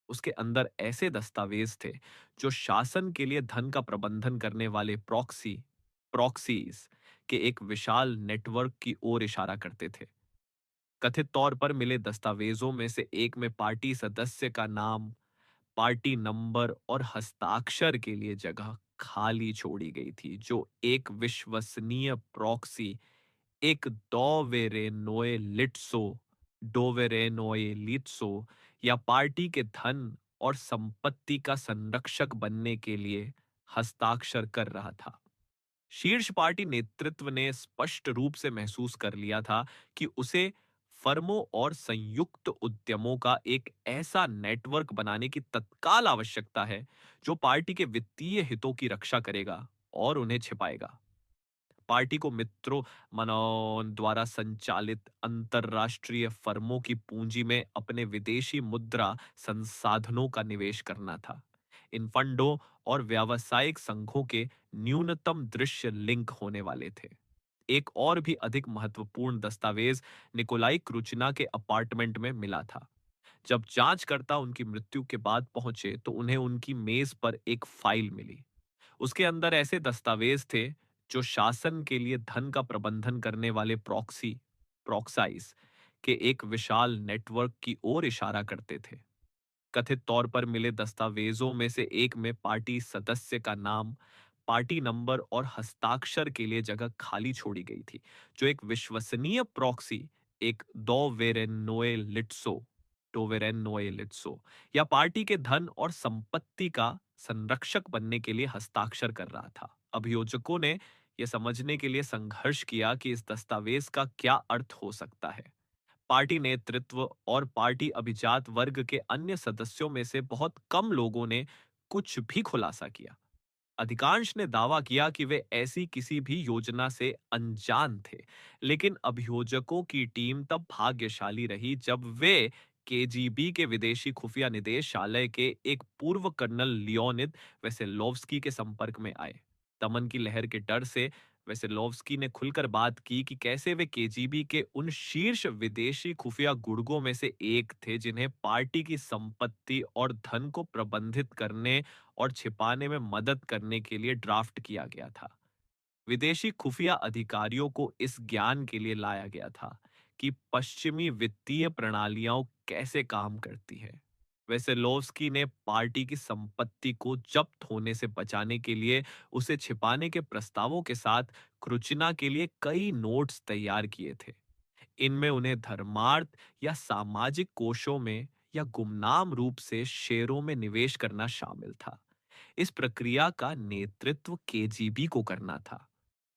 उसके अंदर ऐसे दस्तावेज थे जो शासन के लिए धन का प्रबंधन करने वाले प्रॉक्सीज के एक विशाल नेटवर्क की ओर इशारा करते थे। कथित तौर पर मिले दस्तावेजों में से एक में पार्टी सदस्य का नाम, पार्टी नंबर और हस्ताक्षर के लिए जगह खाली छोड़ी गई थी, जो एक विश्वसनीय प्रॉक्सी, एक डोवेरेनोए लिट्सो या पार्टी के धन और संपत्ति का संरक्षक बनने के लिए हस्ताक्षर कर रहा था। शीर्ष पार्टी नेतृत्व ने स्पष्ट रूप से महसूस कर लिया था कि उसे फर्मों और संयुक्त उद्यमों का एक ऐसा नेटवर्क बनाने की तत्काल आवश्यकता है जो पार्टी के वित्तीय हितों की रक्षा करेगा और उन्हें छिपाएगा। पार्टी को मित्रों मनोन द्वारा संचालित अंतरराष्ट्रीय फर्मों की पूंजी में अपने विदेशी मुद्रा संसाधनों का निवेश करना था। इन फंडों और व्यावसायिक संघों के न्यूनतम दृश्य लिंक होने वाले थे। एक और भी अधिक महत्वपूर्ण दस्तावेज निकोलाई क्रुचिना के अपार्टमेंट में मिला था। जब जांचकर्ता उनकी मृत्यु के बाद पहुंचे तो उन्हें उनकी मेज पर एक फाइल मिली। उसके अंदर ऐसे दस्तावेज थे जो शासन के लिए धन का प्रबंधन करने वाले प्रॉक्साइज के एक विशाल नेटवर्क की ओर इशारा करते थे। कथित तौर पर मिले दस्तावेजों में से एक में पार्टी सदस्य का नाम, पार्टी नंबर और हस्ताक्षर के लिए जगह खाली छोड़ी गई थी, जो एक विश्वसनीय प्रॉक्सी, एक डोवेरेनोए लिट्सो या पार्टी के धन और संपत्ति का संरक्षक बनने के लिए हस्ताक्षर कर रहा था। अभियोजकों ने यह समझने के लिए संघर्ष किया कि इस दस्तावेज का क्या अर्थ हो सकता है। पार्टी नेतृत्व और पार्टी अभिजात वर्ग के अन्य सदस्यों में से बहुत कम लोगों ने कुछ भी खुलासा किया। अधिकांश ने दावा किया कि वे ऐसी किसी भी योजना से अनजान थे, लेकिन अभियोजकों की टीम तब भाग्यशाली रही जब वे केजीबी के विदेशी खुफिया निदेशालय के एक पूर्व कर्नल लियोनिद वेसेलोव्स्की के संपर्क में आए। दमन की लहर के डर से वेसेलोव्स्की ने खुलकर बात की कि कैसे वे केजीबी के उन शीर्ष विदेशी खुफिया गुर्गों में से एक थे जिन्हें पार्टी की संपत्ति और धन को प्रबंधित करने और छिपाने में मदद करने के लिए ड्राफ्ट किया गया था। विदेशी खुफिया अधिकारियों को इस ज्ञान के लिए लाया गया था कि पश्चिमी वित्तीय प्रणालियां कैसे काम करती है। वेसेलोव्स्की ने पार्टी की संपत्ति को जब्त होने से बचाने के लिए उसे छिपाने के प्रस्तावों के साथ क्रुचिना के लिए कई नोट्स तैयार किए थे। इनमें उन्हें धर्मार्थ या सामाजिक कोषों में या गुमनाम रूप से शेयरों में निवेश करना शामिल था। इस प्रक्रिया का नेतृत्व केजीबी को करना था।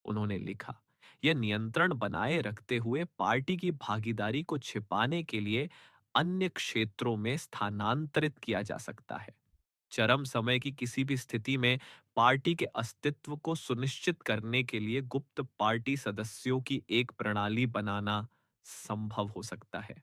उन्होंने लिखा, यह नियंत्रण बनाए रखते हुए पार्टी की भागीदारी को छिपाने के लिए अन्य क्षेत्रों में स्थानांतरित किया जा सकता है। चरम समय की किसी भी स्थिति में पार्टी के अस्तित्व को सुनिश्चित करने के लिए गुप्त पार्टी सदस्यों की एक प्रणाली बनाना संभव हो सकता है।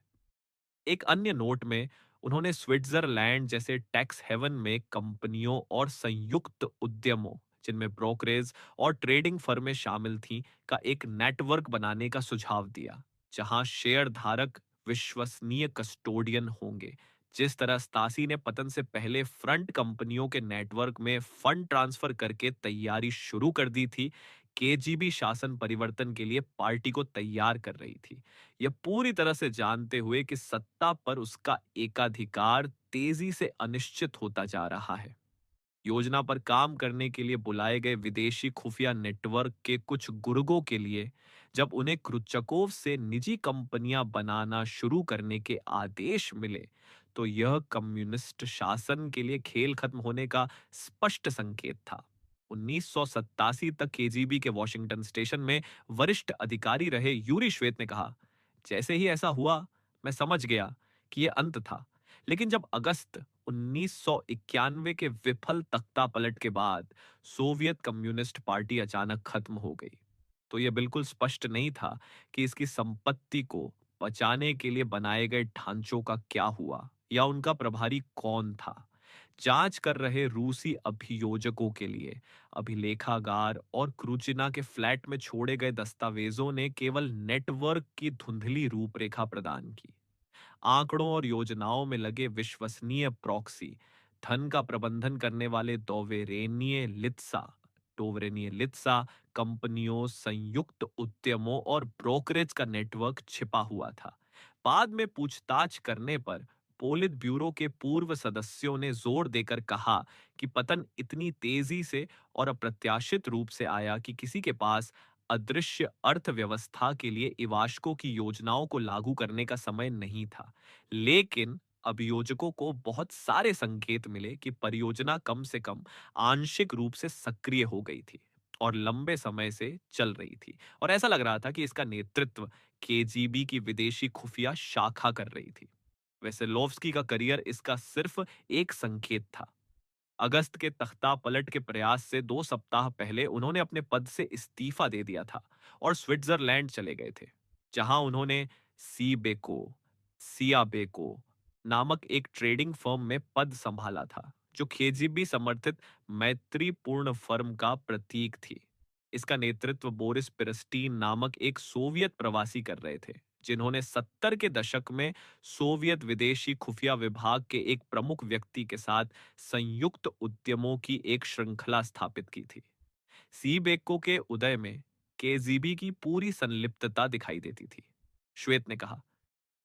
एक अन्य नोट में उन्होंने स्विट्जरलैंड जैसे टैक्स हेवन में कंपनियों और संयुक्त उद्यमों, जिनमें ब्रोकरेज और ट्रेडिंग फर्में शामिल थीं, का एक नेटवर्क बनाने का सुझाव दिया, जहां शेयर धारक विश्वसनीय कस्टोडियन होंगे। जिस तरह स्तासी ने पतन से पहले फ्रंट कंपनियों के नेटवर्क में फंड ट्रांसफर करके तैयारी शुरू कर दी थी, केजीबी शासन परिवर्तन के लिए पार्टी को तैयार कर रही थी, यह पूरी तरह से जानते हुए कि सत्ता पर उसका एकाधिकार तेजी से अनिश्चित होता जा रहा है। योजना पर काम करने के लिए बुलाए गए विदेशी खुफिया नेटवर्क के कुछ गुर्गों के लिए जब उन्हें क्रुच्चकोव से निजी कंपनियां बनाना शुरू करने के आदेश मिले, तो यह कम्युनिस्ट शासन के लिए खेल खत्म होने का स्पष्ट संकेत था। 1987 तक केजीबी के वॉशिंगटन स्टेशन में वरिष्ठ अधिकारी रहे यूरी श्वेत ने कहा, जैसे ही ऐसा हुआ मैं समझ गया कि यह अंत था। लेकिन जब अगस्त 1991 के विफल तख्तापलट के बाद सोवियत कम्युनिस्ट पार्टी अचानक खत्म हो गई, तो यह बिल्कुल स्पष्ट नहीं था कि इसकी संपत्ति को बचाने के लिए बनाए गए ढांचों का क्या हुआ या उनका प्रभारी कौन था। जांच कर रहे रूसी अभियोजकों के लिए अभिलेखागार और क्रूचिना के फ्लैट में छोड़े गए दस्तावेजों ने केवल नेटवर्क की धुंधली रूपरेखा प्रदान की। आंकड़ों और योजनाओं में लगे विश्वसनीय प्रॉक्सी, धन का प्रबंधन करने वाले टोवरेनिये लित्सा कंपनियों, संयुक्त उद्यमों और ब्रोकरेज का नेटवर्क छिपा हुआ था। बाद में पूछताछ करने पर पोलित ब्यूरो के पूर्व सदस्यों ने जोर देकर कहा कि पतन इतनी तेजी से और अप्रत्याशित रूप से आया कि किसी के पास अदृश्य अर्थव्यवस्था के लिए इवाश्को की योजनाओं को लागू करने का समय नहीं था। लेकिन अभियोजकों को बहुत सारे संकेत मिले कि परियोजना कम से कम आंशिक रूप से सक्रिय हो गई थी और लंबे समय से चल रही थी, और ऐसा लग रहा था कि इसका नेतृत्व केजीबी की विदेशी खुफिया शाखा कर रही थी। वेसेलोव्स्की का करियर इसका सिर्फ एक संकेत था। अगस्त के तख्ता पलट के प्रयास से 2 सप्ताह पहले उन्होंने अपने पद से इस्तीफा दे दिया था और स्विट्जरलैंड चले गए थे, जहां उन्होंने सीबेको सियाबेको नामक एक ट्रेडिंग फर्म में पद संभाला था, जो केजीबी समर्थित मैत्रीपूर्ण फर्म का प्रतीक थी। इसका नेतृत्व बोरिस पिरस्टीन नामक एक सोवियत प्रवासी कर रहे थे, जिन्होंने 70 के दशक में सोवियत विदेशी खुफिया विभाग के एक प्रमुख व्यक्ति के साथ संयुक्त उद्यमों की एक श्रृंखला स्थापित की थी। सीबेको के उदय में केजीबी की पूरी संलिप्तता दिखाई देती थी। श्वेत ने कहा,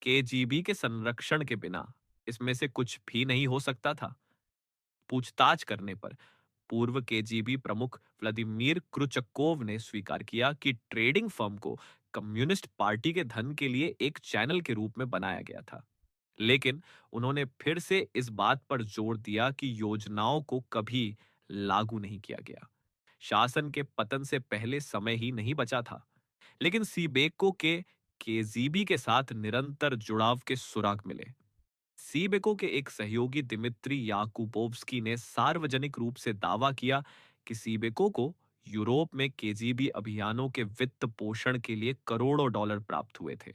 केजीबी के संरक्षण के बिना इसमें से कुछ भी नहीं हो सकता था। पूछताछ करने पर पूर्व केजीबी प्रमुख व्लादिमीर क्रुचकोव ने स्वीकार किया कि ट्रेडिंग फर्म को कम्युनिस्ट पार्टी के धन के लिए एक चैनल के रूप में बनाया गया था। लेकिन उन्होंने फिर से इस बात पर जोर दिया कि योजनाओं को कभी लागू नहीं किया गया। शासन के पतन से पहले समय ही नहीं बचा था। लेकिन सीबेको के केजीबी के साथ निरंतर जुड़ाव के सुराग मिले। सीबेको के एक सहयोगी दिमित्री याकूबोव्स्की ने सार्वजनिक रूप से दावा किया कि सीबेको को यूरोप में केजीबी अभियानों के वित्त पोषण के लिए करोड़ों डॉलर प्राप्त हुए थे।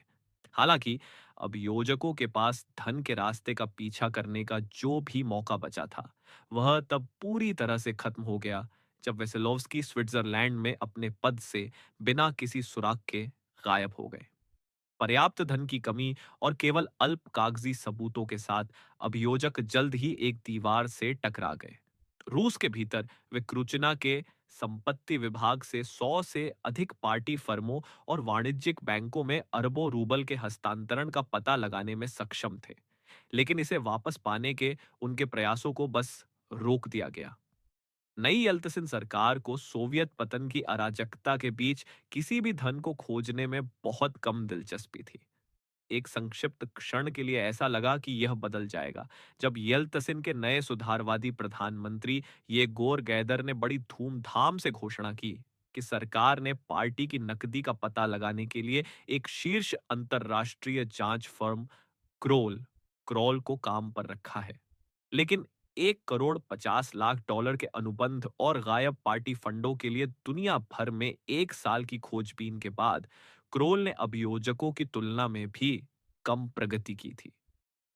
हालांकि अभियोजकों के पास धन के रास्ते का पीछा करने का जो भी मौका बचा था, वह तब पूरी तरह से खत्म हो गया जब वेसेलोव्स्की स्विट्जरलैंड में अपने पद से बिना किसी सुराग के गायब हो गए। पर्याप्त धन की कमी और केवल अल्प कागजी सबूतों के साथ अभियोजक जल्द ही एक दीवार से टकरा गए। रूस के भीतर वे क्रूचना के संपत्ति विभाग से 100 से अधिक पार्टी फर्मों और वाणिज्यिक बैंकों में अरबों रूबल के हस्तांतरण का पता लगाने में सक्षम थे, लेकिन इसे वापस पाने के उनके प्रयासों को बस रोक दिया गया। नई यल्तसिन सरकार को सोवियत पतन की अराजकता के बीच किसी भी धन को खोजने में बहुत कम दिलचस्पी थी। एक संक्षिप्त क्षण के लिए ऐसा लगा कि यह बदल जाएगा, जब यल्तसिन के नए सुधारवादी प्रधानमंत्री येगोर गैदर ने बड़ी धूमधाम से घोषणा की कि सरकार ने पार्टी की नकदी का पता लगाने के लिए एक शीर्ष अंतर्राष्ट्रीय जांच फर्म क्रोल क्रॉल को काम पर रखा है। लेकिन 1 करोड़ 50 लाख डॉलर के अनुबंध और गायब पार्टी फंडों के लिए दुनिया भर में 1 साल की खोजबीन के बाद क्रोल ने अभियोजकों की तुलना में भी कम प्रगति की थी।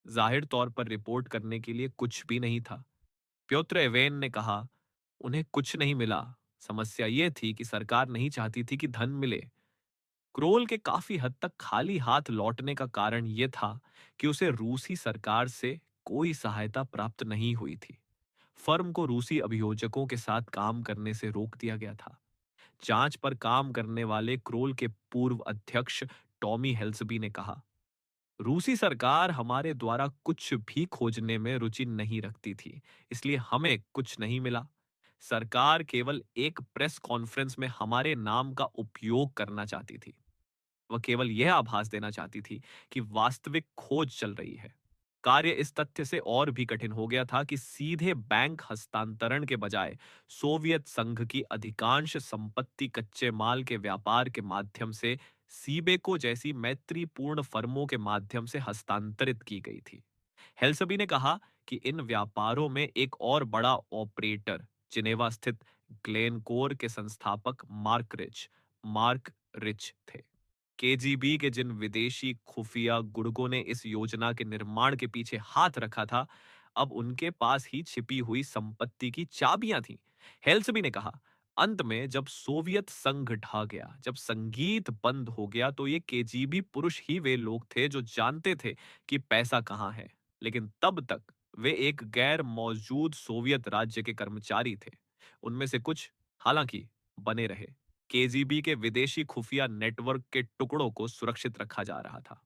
जाहिर तौर पर रिपोर्ट करने के लिए कुछ भी नहीं था। प्योत्र एवेन ने कहा, उन्हें कुछ नहीं मिला। समस्या यह थी कि सरकार नहीं चाहती थी कि धन मिले। क्रोल के काफी हद तक खाली हाथ लौटने का कारण यह था कि उसे रूसी सरकार से कोई सहायता प्राप्त नहीं हुई थी। फर्म को रूसी अभियोजकों के साथ काम करने से रोक दिया गया था। जांच पर काम करने वाले क्रोल के पूर्व अध्यक्ष टॉमी हेल्सबी ने कहा, रूसी सरकार हमारे द्वारा कुछ भी खोजने में रुचि नहीं रखती थी, इसलिए हमें कुछ नहीं मिला। सरकार केवल एक प्रेस कॉन्फ्रेंस में हमारे नाम का उपयोग करना चाहती थी। वह केवल यह आभास देना चाहती थी कि वास्तविक खोज चल रही है। कार्य इस तथ्य से और भी कठिन हो गया था कि सीधे बैंक हस्तांतरण के बजाय सोवियत संघ की अधिकांश संपत्ति कच्चे माल के व्यापार के माध्यम से सीबेको जैसी मैत्रीपूर्ण फर्मों के माध्यम से हस्तांतरित की गई थी। हेल्सबी ने कहा कि इन व्यापारों में एक और बड़ा ऑपरेटर जिनेवा स्थित ग्लेनकोर के संस्थापक मार्क रिच थे। केजीबी के जिन विदेशी खुफिया गुर्गों ने इस योजना के निर्माण के पीछे हाथ रखा था, अब उनके पास ही छिपी हुई संपत्ति की चाबियां थीं। हेल्सबी ने कहा, अंत में जब सोवियत संघ ढह गया, जब संगीत बंद हो गया, तो ये केजीबी पुरुष ही वे लोग थे जो जानते थे कि पैसा कहाँ है। लेकिन तब तक वे एक गैर मौजूद सोवियत राज्य के कर्मचारी थे। उनमें से कुछ हालांकि बने रहे। केजीबी के विदेशी खुफिया नेटवर्क के टुकड़ों को सुरक्षित रखा जा रहा था।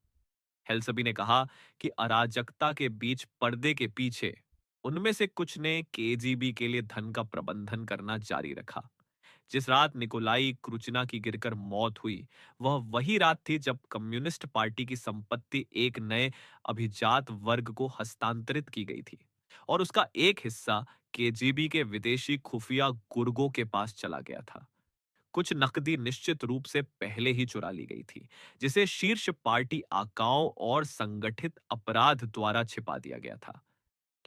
हेल्सबी ने कहा कि अराजकता के बीच पर्दे के पीछे उनमें से कुछ ने केजीबी के लिए धन का प्रबंधन करना जारी रखा। जिस रात निकोलाई क्रुचिना की गिरकर मौत हुई, वह वही रात थी जब कम्युनिस्ट पार्टी की संपत्ति एक नए अभिजात वर्ग को हस्तांतरित की गई थी और उसका एक हिस्सा केजीबी के विदेशी खुफिया गुर्गों के पास चला गया था। कुछ नकदी निश्चित रूप से पहले ही चुरा ली गई थी, जिसे शीर्ष पार्टी आकाओं और संगठित अपराध द्वारा छिपा दिया गया था।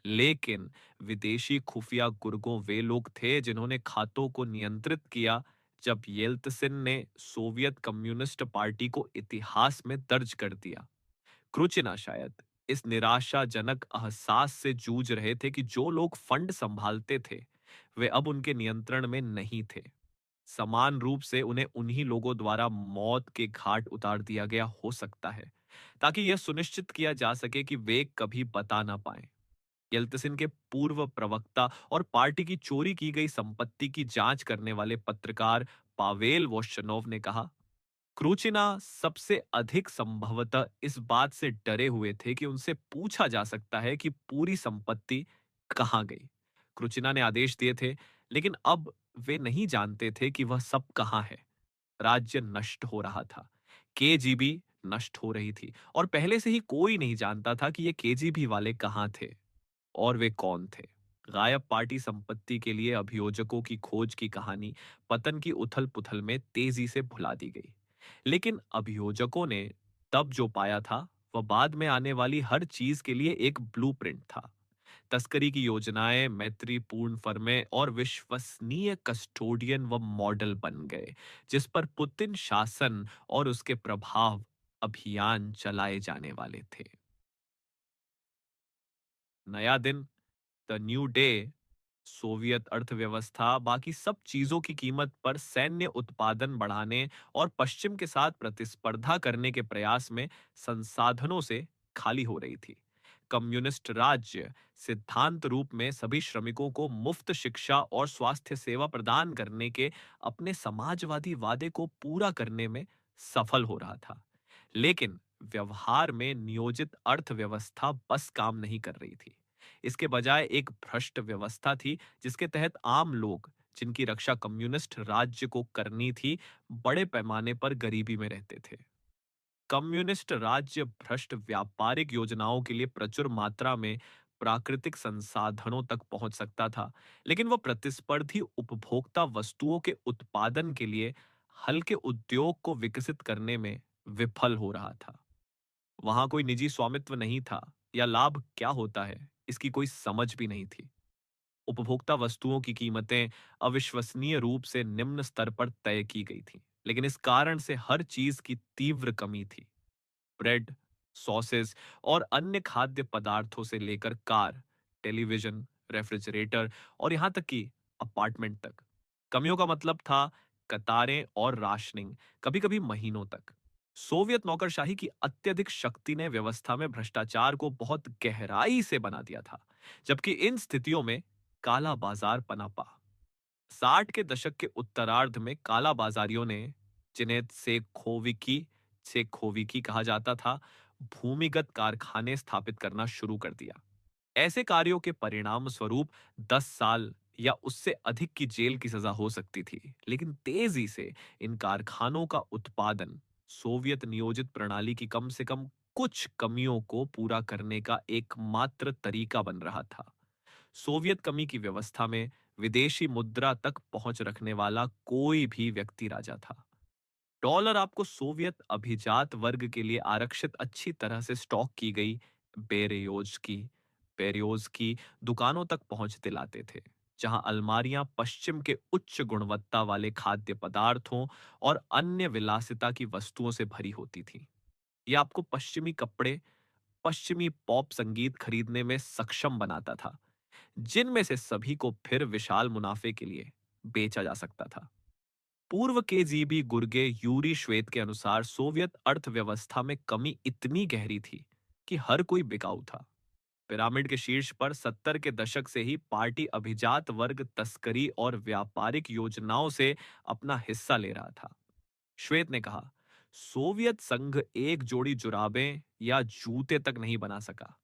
लेकिन विदेशी खुफिया गुर्गों वे लोग थे जिन्होंने खातों को नियंत्रित किया जब येल्त्सिन ने सोवियत कम्युनिस्ट पार्टी को इतिहास में दर्ज कर दिया। क्रुचिना शायद इस निराशाजनक एहसास से जूझ रहे थे कि जो लोग फंड संभालते थे, वे अब उनके नियंत्रण में नहीं थे। समान रूप से उन्हें उन्हीं लोगों द्वारा मौत के घाट उतार दिया गया हो सकता है, ताकि यह सुनिश्चित किया जा सके कि वे कभी बता ना पाएं। येल्त्सिन के पूर्व प्रवक्ता और पार्टी की चोरी की गई संपत्ति की जांच करने वाले पत्रकार पावेल वोश्चनोव ने कहा, क्रूचिना सबसे अधिक संभवतः इस बात से डरे हुए थे कि उनसे पूछा जा सकता है कि पूरी संपत्ति कहां गई। क्रूचिना ने आदेश दिए थे, लेकिन अब वे नहीं जानते थे कि वह सब कहां है। राज्य नष्ट हो रहा था, केजीबी नष्ट हो रही थी और पहले से ही कोई नहीं जानता था कि ये केजीबी वाले कहां थे और वे कौन थे। गायब पार्टी संपत्ति के लिए अभियोजकों की खोज की कहानी पतन की उथल पुथल में तेजी से भुला दी गई। लेकिन अभियोजकों ने तब जो पाया था, वह बाद में आने वाली हर चीज के लिए एक ब्लूप्रिंट था। तस्करी की योजनाएं, मैत्रीपूर्ण फर्में और विश्वसनीय कस्टोडियन व मॉडल बन गए, जिस पर पुतिन शासन और उसके प्रभाव अभियान चलाए जाने वाले थे। नया दिन, द न्यू डे, सोवियत अर्थव्यवस्था बाकी सब चीजों की कीमत पर सैन्य उत्पादन बढ़ाने और पश्चिम के साथ प्रतिस्पर्धा करने के प्रयास में संसाधनों से खाली हो रही थी। कम्युनिस्ट राज्य सिद्धांत रूप में सभी श्रमिकों को मुफ्त शिक्षा और स्वास्थ्य सेवा प्रदान करने के अपने समाजवादी वादे को पूरा करने में सफल हो रहा था। लेकिन व्यवहार में नियोजित अर्थव्यवस्था बस काम नहीं कर रही थी। इसके बजाय एक भ्रष्ट व्यवस्था थी जिसके तहत आम लोग, जिनकी रक्षा कम्युनिस्ट राज्य को करनी थी, बड़े पैमाने पर गरीबी में रहते थे। कम्युनिस्ट राज्य भ्रष्ट व्यापारिक योजनाओं के लिए प्रचुर मात्रा में प्राकृतिक संसाधनों तक पहुंच सकता था, लेकिन वह प्रतिस्पर्धी उपभोक्ता वस्तुओं के उत्पादन के लिए हल्के उद्योग को विकसित करने में विफल हो रहा था। वहां कोई निजी स्वामित्व नहीं था या लाभ क्या होता है, इसकी कोई समझ भी नहीं थी। उपभोक्ता वस्तुओं की कीमतें अविश्वसनीय रूप से निम्न स्तर पर तय की गई थी, लेकिन इस कारण से हर चीज की तीव्र कमी थी। ब्रेड, सॉसेस और अन्य खाद्य पदार्थों से लेकर कार, टेलीविजन, रेफ्रिजरेटर और यहां तक कि अपार्टमेंट तक। कमियों का मतलब था कतारें और राशनिंग, कभी-कभी महीनों तक। सोवियत नौकरशाही की अत्यधिक शक्ति ने व्यवस्था में भ्रष्टाचार को बहुत गहराई से बना दिया था, जबकि इन स्थितियों में काला बाजार पनपा। 60 के दशक के उत्तरार्ध में काला बाजारियों ने, जिन्हें सेखोविकी कहा जाता था, भूमिगत कारखाने स्थापित करना शुरू कर दिया। ऐसे कार्यों के परिणाम स्वरूप 10 साल या उससे अधिक की जेल की सजा हो सकती थी, लेकिन तेजी से इन कारखानों का उत्पादन सोवियत नियोजित प्रणाली की कम से कम कुछ कमियों को पूरा करने का एकमात्र तरीका बन रहा था। सोवियत कमी की व्यवस्था में विदेशी मुद्रा तक पहुंच रखने वाला कोई भी व्यक्ति राजा था। डॉलर आपको सोवियत अभिजात वर्ग के लिए आरक्षित अच्छी तरह से स्टॉक की गई बेरयोज की बेरियोज की दुकानों तक पहुंच दिलाते थे, जहां अलमारियां पश्चिम के उच्च गुणवत्ता वाले खाद्य पदार्थों और अन्य विलासिता की वस्तुओं से भरी होती थीं। यह आपको पश्चिमी कपड़े, पश्चिमी पॉप संगीत खरीदने में सक्षम बनाता था, जिनमें से सभी को फिर विशाल मुनाफे के लिए बेचा जा सकता था। पूर्व केजीबी गुर्गे यूरी श्वेत के अनुसार सोवियत अर्थव्यवस्था में कमी इतनी गहरी थी कि हर कोई बिकाऊ था। पिरामिड के शीर्ष पर 70 के दशक से ही पार्टी अभिजात वर्ग तस्करी और व्यापारिक योजनाओं से अपना हिस्सा ले रहा था। श्वेत ने कहा, सोवियत संघ एक जोड़ी जुराबें या जूते तक नहीं बना सका।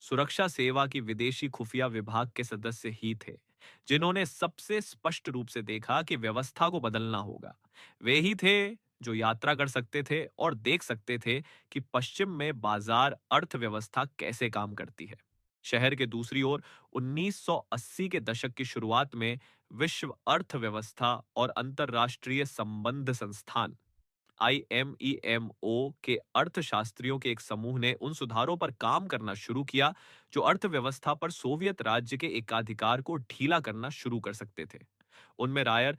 सुरक्षा सेवा की विदेशी खुफिया विभाग के सदस्य ही थे, जिन्होंने सबसे स्पष्ट रूप से देखा कि व्यवस्था को बदलना होगा। वे ही थे जो यात्रा कर सकते थे और देख सकते थे कि पश्चिम में बाजार अर्थव्यवस्था कैसे काम करती है। शहर के दूसरी ओर 1980 के दशक की शुरुआत में विश्व अर्थव्यवस्था और अंतरराष्ट्रीय संबंध संस्थान IMEMO के अर्थशास्त्रियों के एक समूह ने उन सुधारों पर काम करना शुरू किया जो अर्थव्यवस्था पर सोवियत राज्य के एकाधिकार को ढीला करना शुरू कर सकते थे। उनमें रायर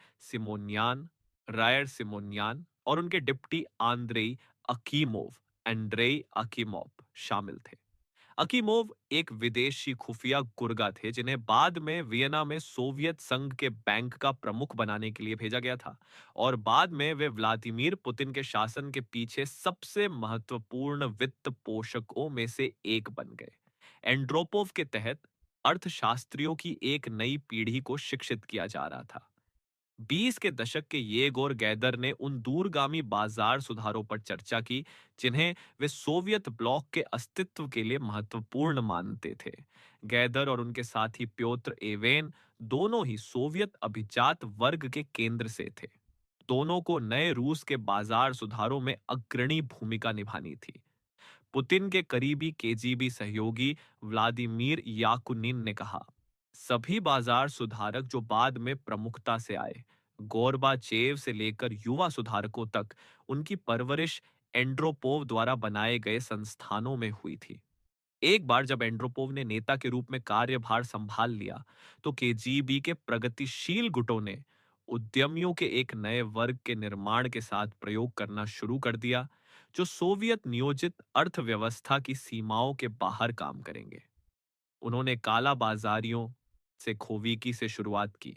सिमोनियान और उनके डिप्टी एंड्रेई अकीमोव शामिल थे। अकीमोव एक विदेशी खुफिया गुर्गा थे जिन्हें बाद में वियना में सोवियत संघ के बैंक का प्रमुख बनाने के लिए भेजा गया था, और बाद में वे व्लादिमीर पुतिन के शासन के पीछे सबसे महत्वपूर्ण वित्त पोषकों में से एक बन गए। एंड्रोपोव के तहत अर्थशास्त्रियों की एक नई पीढ़ी को शिक्षित किया जा रहा था। 20 के दशक के येगोर गैदर ने उन दूरगामी बाजार सुधारों पर चर्चा की जिन्हें वे सोवियत ब्लॉक के अस्तित्व के लिए महत्वपूर्ण मानते थे। गैदर और उनके साथी प्योत्र एवेन दोनों ही सोवियत अभिजात वर्ग के केंद्र से थे। दोनों को नए रूस के बाजार सुधारों में अग्रणी भूमिका निभानी थी। पुतिन के करीबी केजीबी सहयोगी व्लादिमीर याकुनिन ने कहा, सभी बाजार सुधारक जो बाद में प्रमुखता से आए, गोरबाचेव से लेकर युवा सुधारकों तक, उनकी परवरिश एंड्रोपोव द्वारा बनाए गए संस्थानों में हुई थी। एक बार जब एंड्रोपोव ने नेता के रूप में कार्यभार संभाल लिया, तो केजीबी के प्रगतिशील गुटों ने उद्यमियों के एक नए वर्ग के निर्माण के साथ प्रयोग करना शुरू कर दिया, जो सोवियत नियोजित अर्थव्यवस्था की सीमाओं के बाहर काम करेंगे। उन्होंने काला बाजारियों से खोवीकी से शुरुआत की।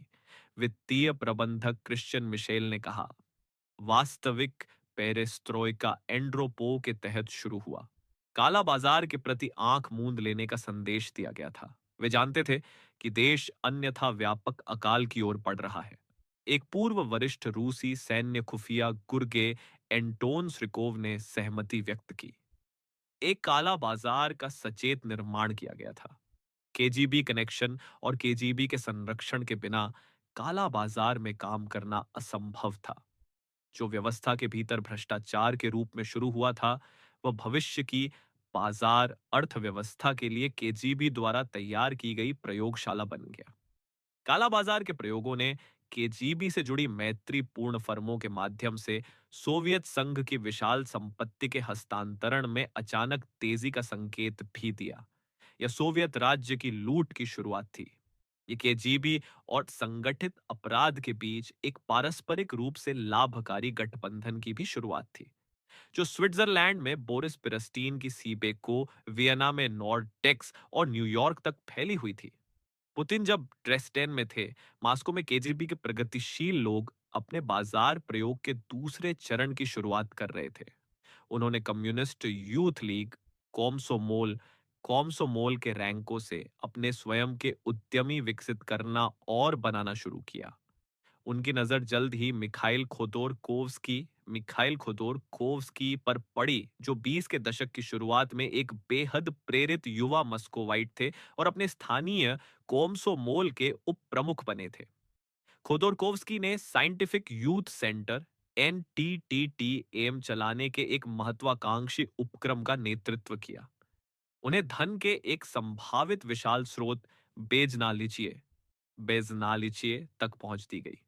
वित्तीय प्रबंधक क्रिश्चियन मिशेल ने कहा, वास्तविक पेरेस्ट्रोइका एंड्रोपोव के तहत शुरू हुआ। काला बाजार के प्रति आंख मूंद लेने का संदेश दिया गया था। वे जानते थे कि देश अन्यथा व्यापक अकाल की ओर बढ़ रहा है। एक पूर्व वरिष्ठ रूसी सैन्य खुफिया गुर्गे एंटोन स्रिकोव ने सहमति व्यक्त की। एक काला बाजार का सचेत निर्माण किया गया था। केजीबी कनेक्शन और केजीबी के संरक्षण के बिना काला बाजार में काम करना असंभव था। जो व्यवस्था के भीतर भ्रष्टाचार के रूप में शुरू हुआ था, वह भविष्य की बाजार अर्थव्यवस्था के लिए केजीबी द्वारा तैयार की गई प्रयोगशाला बन गया। काला बाजार के प्रयोगों ने केजीबी से जुड़ी मैत्रीपूर्ण फर्मों के माध्यम से सोवियत संघ की विशाल संपत्ति के हस्तांतरण में अचानक तेजी का संकेत भी दिया। यह सोवियत राज्य की लूट की शुरुआत थी। ये केजीबी और संगठित अपराध के बीच एक पारस्परिक रूप से लाभकारी गठबंधन की भी शुरुआत थी, जो स्विट्जरलैंड में बोरिस पिरस्टीन की सीबेको, वियना में नॉर्डेक्स और न्यूयॉर्क तक फैली हुई थी। पुतिन जब ड्रेसडेन में थे, मास्को में केजीबी के प्रगतिशील लोग अपने बाजार प्रयोग के दूसरे चरण की शुरुआत कर रहे थे। उन्होंने कम्युनिस्ट यूथ लीग कॉमसोमोल कॉमसोमोल के रैंकों से अपने स्वयं के उद्यमी विकसित करना और बनाना शुरू किया। उनकी नजर जल्द ही मिखाइल खोदोरकोव्स्की पर पड़ी, जो 20 के दशक की शुरुआत में एक बेहद प्रेरित युवा मस्कोवाइट थे और अपने स्थानीय कोमसोमोल के उप प्रमुख बने थे। खोदोरकोव्स्की ने साइंटिफिक यूथ सेंटर NTTTM चलाने के एक महत्वाकांक्षी उपक्रम का नेतृत्व किया। उन्हें धन के एक संभावित विशाल स्रोत बेजनालिचिए बेजनालिचिए तक पहुंच दी गई।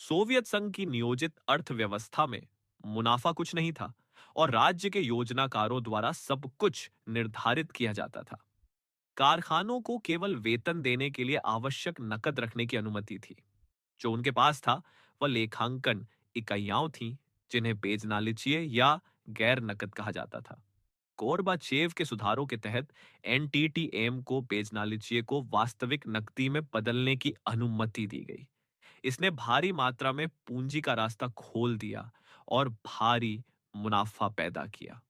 सोवियत संघ की नियोजित अर्थव्यवस्था में मुनाफा कुछ नहीं था, और राज्य के योजनाकारों द्वारा सब कुछ निर्धारित किया जाता था। कारखानों को केवल वेतन देने के लिए आवश्यक नकद रखने की अनुमति थी। जो उनके पास था, वह लेखांकन इकाइयां थीं, जिन्हें बेजनालिचिए या गैर नकद कहा जाता था। गोर्बाचेव के सुधारों के तहत एनटीटीएम को पेजनालिचिये को वास्तविक नकदी में बदलने की अनुमति दी गई। इसने भारी मात्रा में पूंजी का रास्ता खोल दिया और भारी मुनाफा पैदा किया।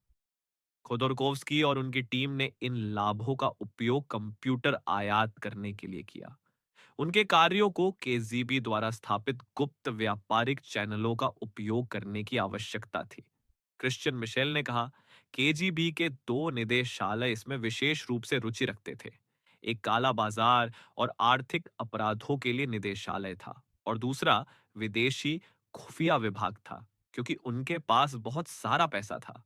खोदोरकोव्स्की और उनकी टीम ने इन लाभों का उपयोग कंप्यूटर आयात करने के लिए किया। उनके कार्यों को केजीबी द्वारा स्थापित गुप्त व्यापारिक चैनलों का उपयोग करने की आवश्यकता थी। क्रिश्चियन मिशेल ने कहा, केजीबी के दो निदेशालय इसमें विशेष रूप से रुचि रखते थे। एक काला बाजार और आर्थिक अपराधों के लिए निदेशालय था और दूसरा विदेशी खुफिया विभाग था, क्योंकि उनके पास बहुत सारा पैसा था।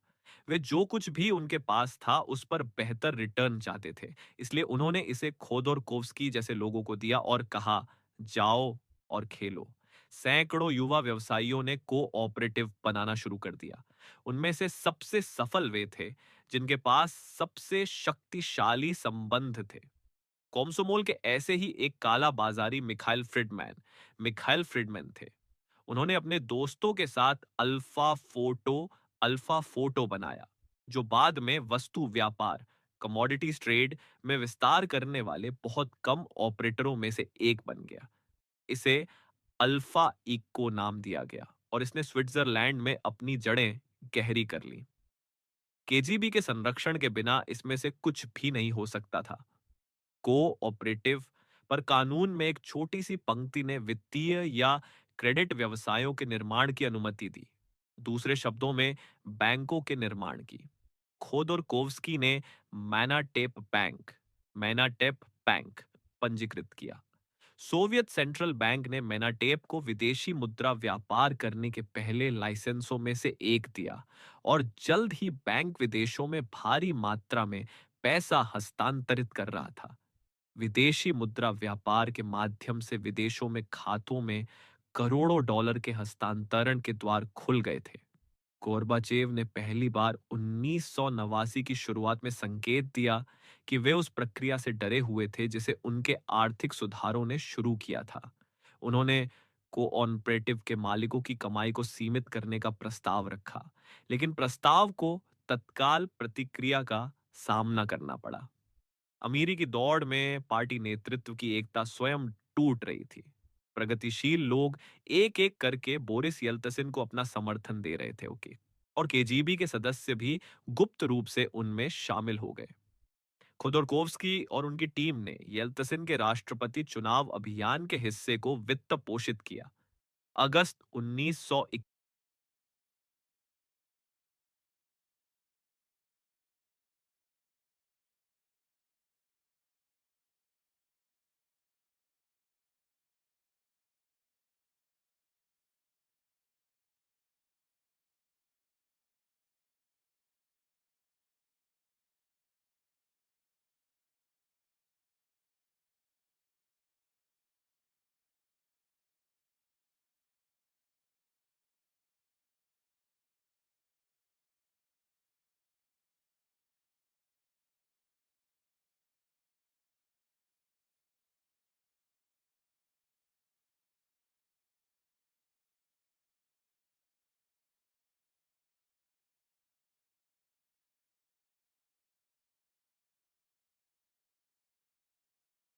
वे जो कुछ भी उनके पास था उस पर बेहतर रिटर्न चाहते थे, इसलिए उन्होंने इसे खोदोरकोव्स्की जैसे लोगों को दिया और कहा, जाओ और खेलो। सैकड़ों युवा व्यवसायियों ने कोऑपरेटिव बनाना शुरू कर दिया। उनमें से सबसे सफल वे थे जिनके पास सबसे शक्तिशाली संबंध थे। कॉमसोमोल के ऐसे ही एक काला बाजारी मिखाइल फ्रिडमैन थे। उन्होंने अपने दोस्तों के साथ अल्फा फोटो बनाया, जो बाद में वस्तु व्यापार कमोडिटीज ट्रेड में विस्तार करने वाले बहुत कम ऑपरेटरों में से एक बन गया। इसे अल्फा इको नाम दिया गया और इसने स्विट्जरलैंड में अपनी जड़ें गहरी कर ली। केजीबी के संरक्षण के बिना इसमें से कुछ भी नहीं हो सकता था। कोऑपरेटिव पर कानून में एक छोटी सी पंक्ति ने वित्तीय या क्रेडिट व्यवसायों के निर्माण की अनुमति दी, दूसरे शब्दों में बैंकों के निर्माण की। खोदोरकोव्स्की ने मैनाटेप बैंक मैनाटेप बैंक पंजीकृत किया। सोवियत सेंट्रल बैंक ने मेनाटेप को विदेशी मुद्रा व्यापार करने के पहले लाइसेंसों में से एक दिया और जल्द ही बैंक विदेशों में भारी मात्रा में पैसा हस्तांतरित कर रहा था। विदेशी मुद्रा व्यापार के माध्यम से विदेशों में खातों में करोड़ों डॉलर के हस्तांतरण के द्वार खुल गए थे। गोर्बाचेव ने पहली बार 1989 की शुरुआत में संकेत दिया कि वे उस प्रक्रिया से डरे हुए थे जिसे उनके आर्थिक सुधारों ने शुरू किया था। उन्होंने कोऑपरेटिव के मालिकों की कमाई को सीमित करने का प्रस्ताव रखा, लेकिन प्रस्ताव को तत्काल प्रतिक्रिया का सामना करना पड़ा। अमीरी की दौड़ में पार्टी नेतृत्व की एकता स्वयं टूट रही थी। प्रगतिशील लोग एक एक करके बोरिस येल्तसिन को अपना समर्थन दे रहे थे। ओके, और केजीबी के सदस्य भी गुप्त रूप से उनमें शामिल हो गए। खुदोरकोव्स्की और उनकी टीम ने येल्तसिन के राष्ट्रपति चुनाव अभियान के हिस्से को वित्त पोषित किया। अगस्त 1991